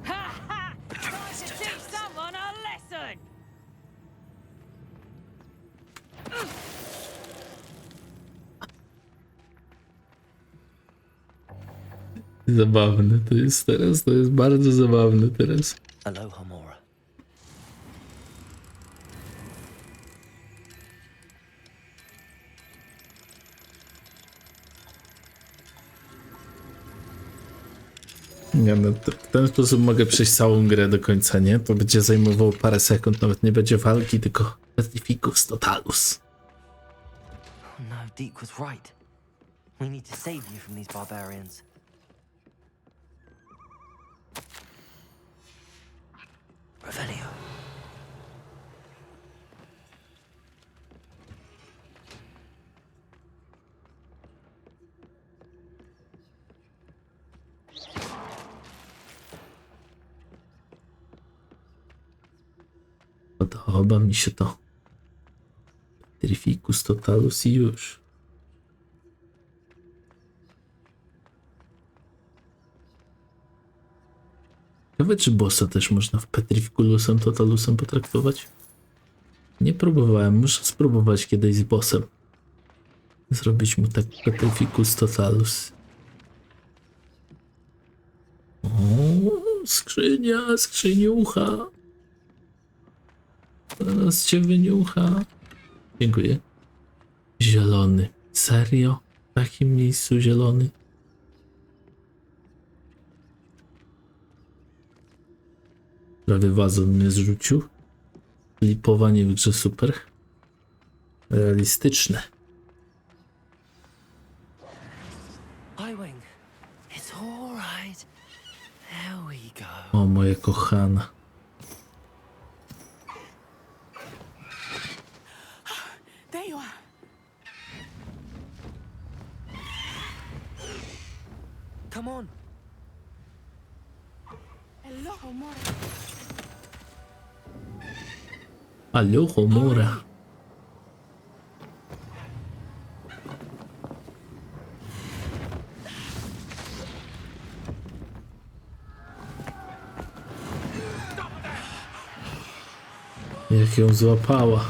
Ha ha! Time to teach someone a lesson. Zabawne to jest teraz, to jest bardzo zabawne teraz. Aloha Mora. Nie, no, w ten sposób mogę przejść całą grę do końca, nie? To będzie zajmowało parę sekund, nawet nie będzie walki, tylko Petrificus Totalus. Oh no, Deke was right. We need to save you from these barbarians. Revelio. Podoba mi się to. Petrificus totalus i już. Ciekawe, czy bossa też można w Petrificulusem totalusem potraktować? Nie próbowałem, muszę spróbować kiedyś z bossem. Zrobić mu tak Petrificus totalus. O, skrzynia, skrzyniucha. Zaraz cię wyniucha. Dziękuję. Zielony. Serio? W takim miejscu zielony? Prawie wazon mnie zrzucił. Lipowanie w grze super. Realistyczne. Highwing. It's all right. There we go. O, moja kochana. There you are. Come on. Hello, Mora. Allo, Homora. Jak ją złapała.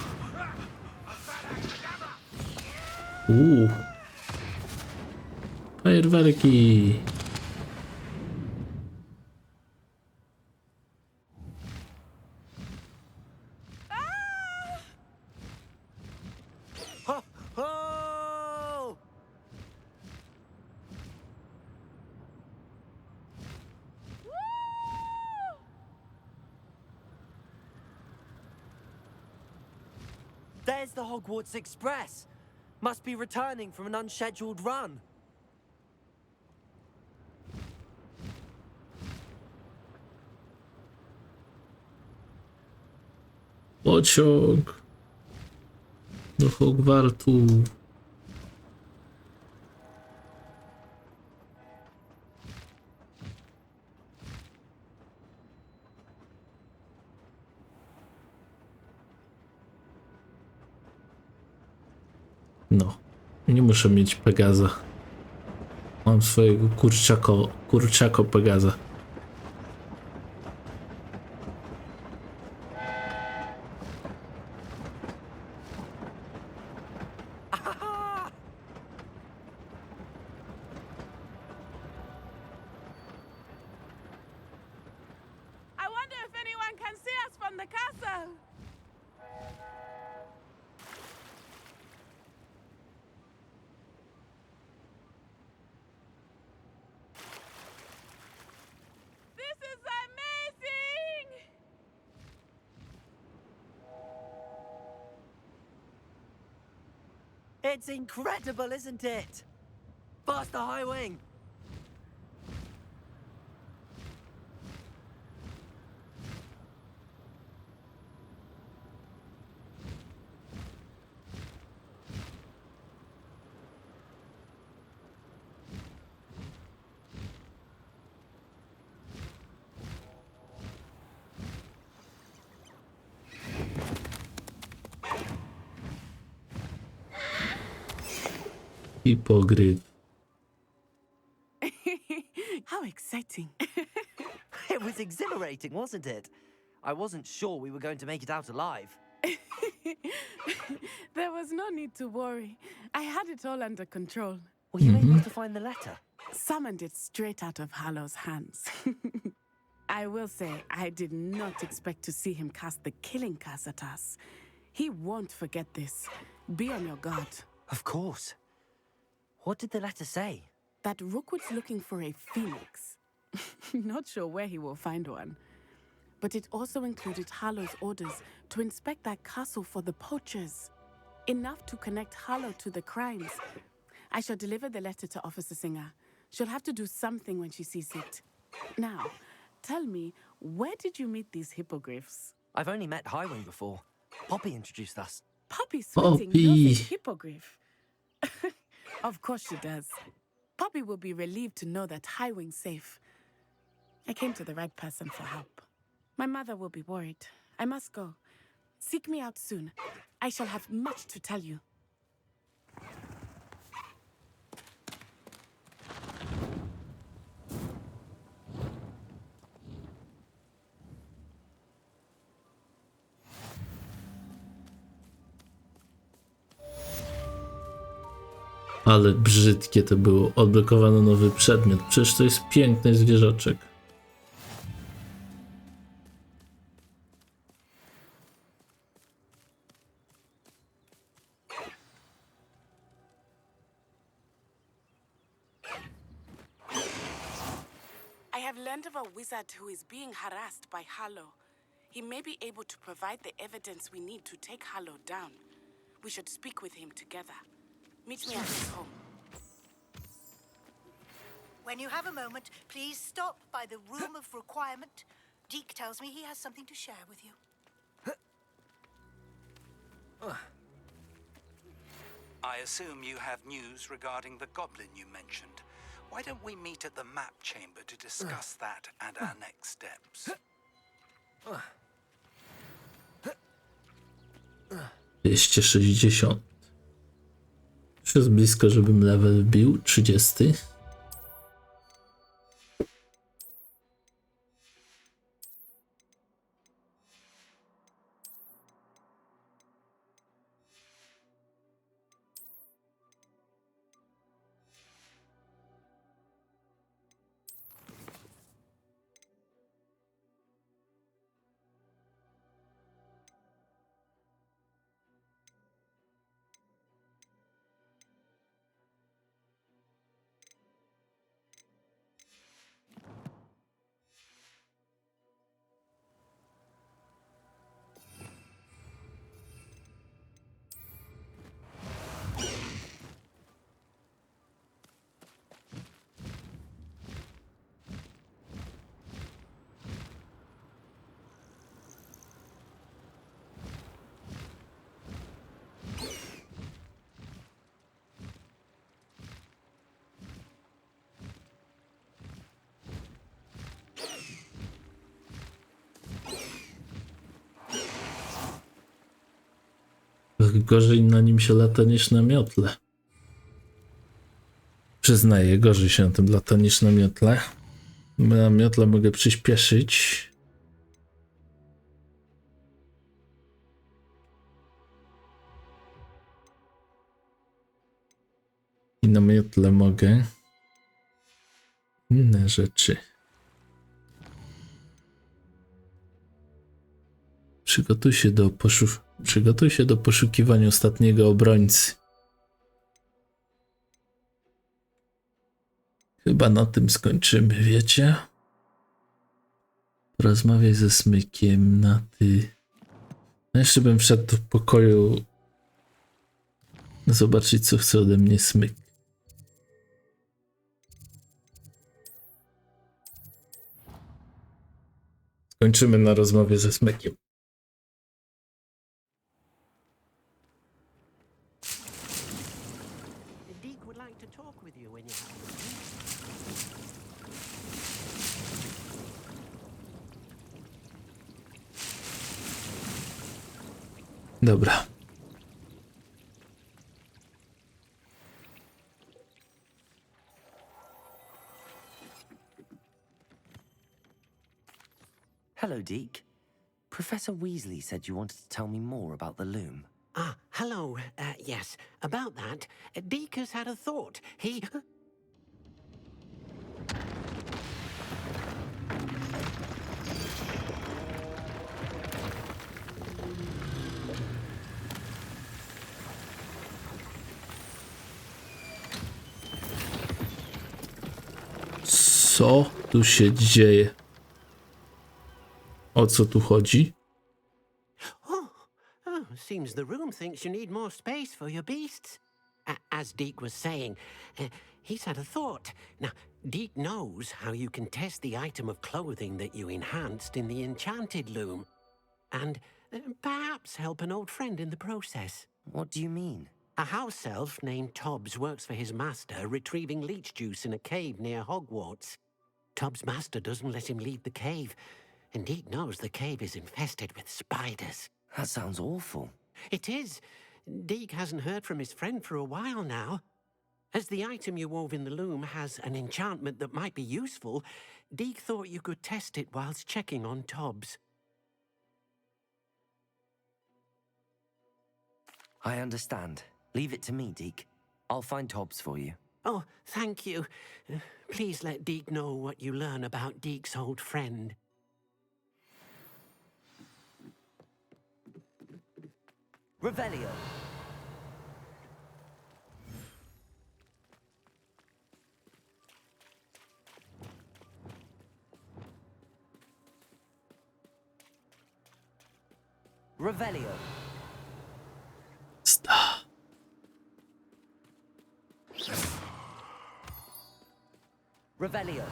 Fajerwerki. Ho, ho! There's the Hogwarts Express. Must be returning from an unscheduled run. Pociąg do Hogwartu. No, nie muszę mieć Pegaza. Mam swojego kurczako Pegaza. I wonder if anyone can see us from the castle. This is amazing! It's incredible, isn't it? Faster, Highwing! Hipogryf. How exciting. It was exhilarating, wasn't it? I wasn't sure we were going to make it out alive. There was no need to worry. I had it all under control. Were you able to find the letter? Summoned it straight out of Hallow's hands. I will say, I did not expect to see him cast the killing curse at us. He won't forget this. Be on your guard. Of course. What did the letter say? That Rookwood's looking for a phoenix. Not sure where he will find one. But it also included Hallow's orders to inspect that castle for the poachers. Enough to connect Hallow to the crimes. I shall deliver the letter to Officer Singer. She'll have to do something when she sees it. Now, tell me, where did you meet these hippogryphs? I've only met Highwing before. Poppy introduced us. Poppy Sweeting knows a hippogryph. Of course she does. Poppy will be relieved to know that Highwing's safe. I came to the right person for help. My mother will be worried. I must go. Seek me out soon. I shall have much to tell you. Ale brzydkie to było. Odblokowano nowy przedmiot. Przecież to jest piękny zwierzaczek. I have learned of a wizard who is being harassed by Harlow. He may be able to provide the evidence we need to take Harlow down. We should speak with him together. Meet me at his home. When you have a moment, please stop by the room of requirement. Deke tells me he has something to share with you. I assume you have news regarding the goblin you mentioned. Why don't we meet at the map chamber to discuss that and our next steps? 260. Już jest blisko, żebym level wbił. 30. Gorzej na nim się lata niż na miotle. Przyznaję, gorzej się na tym lata niż na miotle. Na miotle mogę przyspieszyć. I na miotle mogę inne rzeczy. Przygotuj się do poszukiwania ostatniego obrońcy. Chyba na tym skończymy, wiecie? Porozmawiaj ze Smykiem na ty. No jeszcze bym wszedł do pokoju. Zobaczyć, co chce ode mnie Smyk. Skończymy na rozmowie ze Smykiem. Dobra. Hello, Deke. Professor Weasley said you wanted to tell me more about the loom. Ah, hello. Yes, about that. Deke has had a thought. He... Co tu się dzieje? O co tu chodzi? Oh, seems the room thinks you need more space for your beasts. As Deke was saying, he's had a thought. Now, Deke knows how you can test the item of clothing that you enhanced in the enchanted loom. And perhaps help an old friend in the process. What do you mean? A house elf named Tobbs works for his master, retrieving leech juice in a cave near Hogwarts. Tobbs' master doesn't let him leave the cave, and Deke knows the cave is infested with spiders. That sounds awful. It is. Deke hasn't heard from his friend for a while now. As the item you wove in the loom has an enchantment that might be useful, Deke thought you could test it whilst checking on Tobbs. I understand. Leave it to me, Deke. I'll find Tobbs for you. Oh, thank you. Please let Deke know what you learn about Deke's old friend. Revelio. Revelio. Stop. Revelio.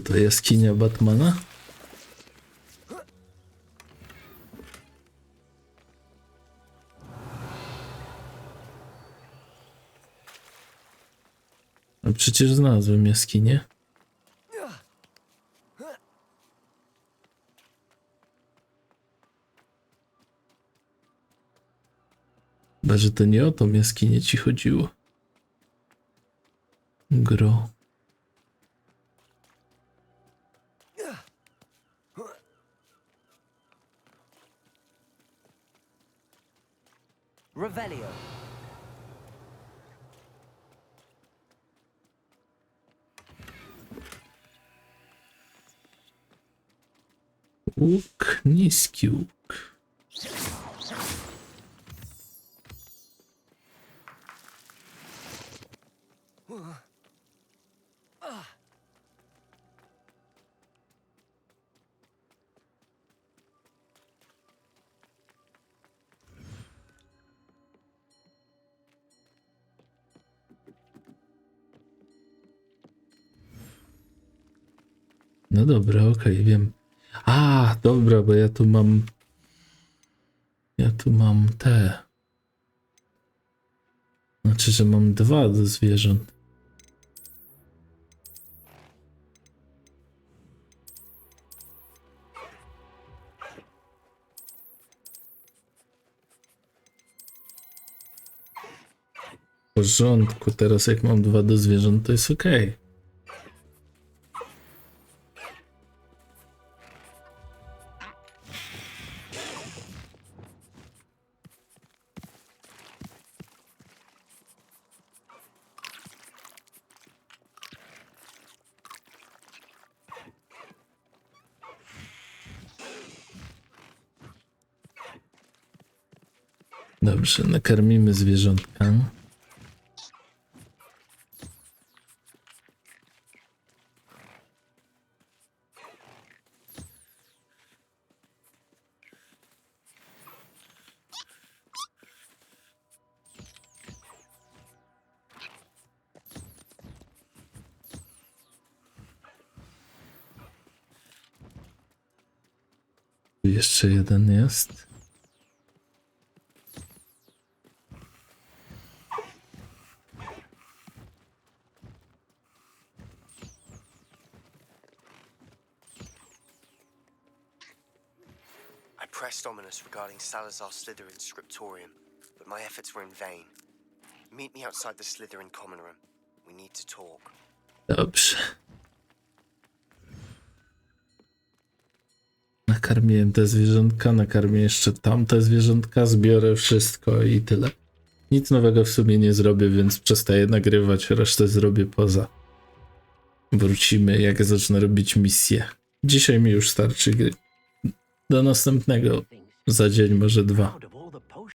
To jaskinia Batmana? A przecież znalazłem jaskinię. Chyba, że to nie o tą jaskinię ci chodziło. Gro. Revelio. Łuk, niski łuk. No dobra, okej, wiem. A, dobra, bo ja tu mam te. Znaczy, że mam dwa do zwierząt. W porządku, teraz jak mam dwa do zwierząt, to jest okej. Dobrze, nakarmimy zwierzątka. Tu jeszcze jeden jest. Pressed ominous regarding Salazar Slytherin's scriptorium, but my efforts were in vain. Meet me outside the Slytherin common room. We need to talk. Dobrze. Nakarmiłem te zwierzątka, nakarmię jeszcze tamte zwierzątka, zbiorę wszystko i tyle. Nic nowego w sumie nie zrobię, więc przestaję nagrywać, resztę zrobię poza. Wrócimy, jak zacznę robić misję. Dzisiaj mi już starczy gry. Do następnego. Za dzień może 2.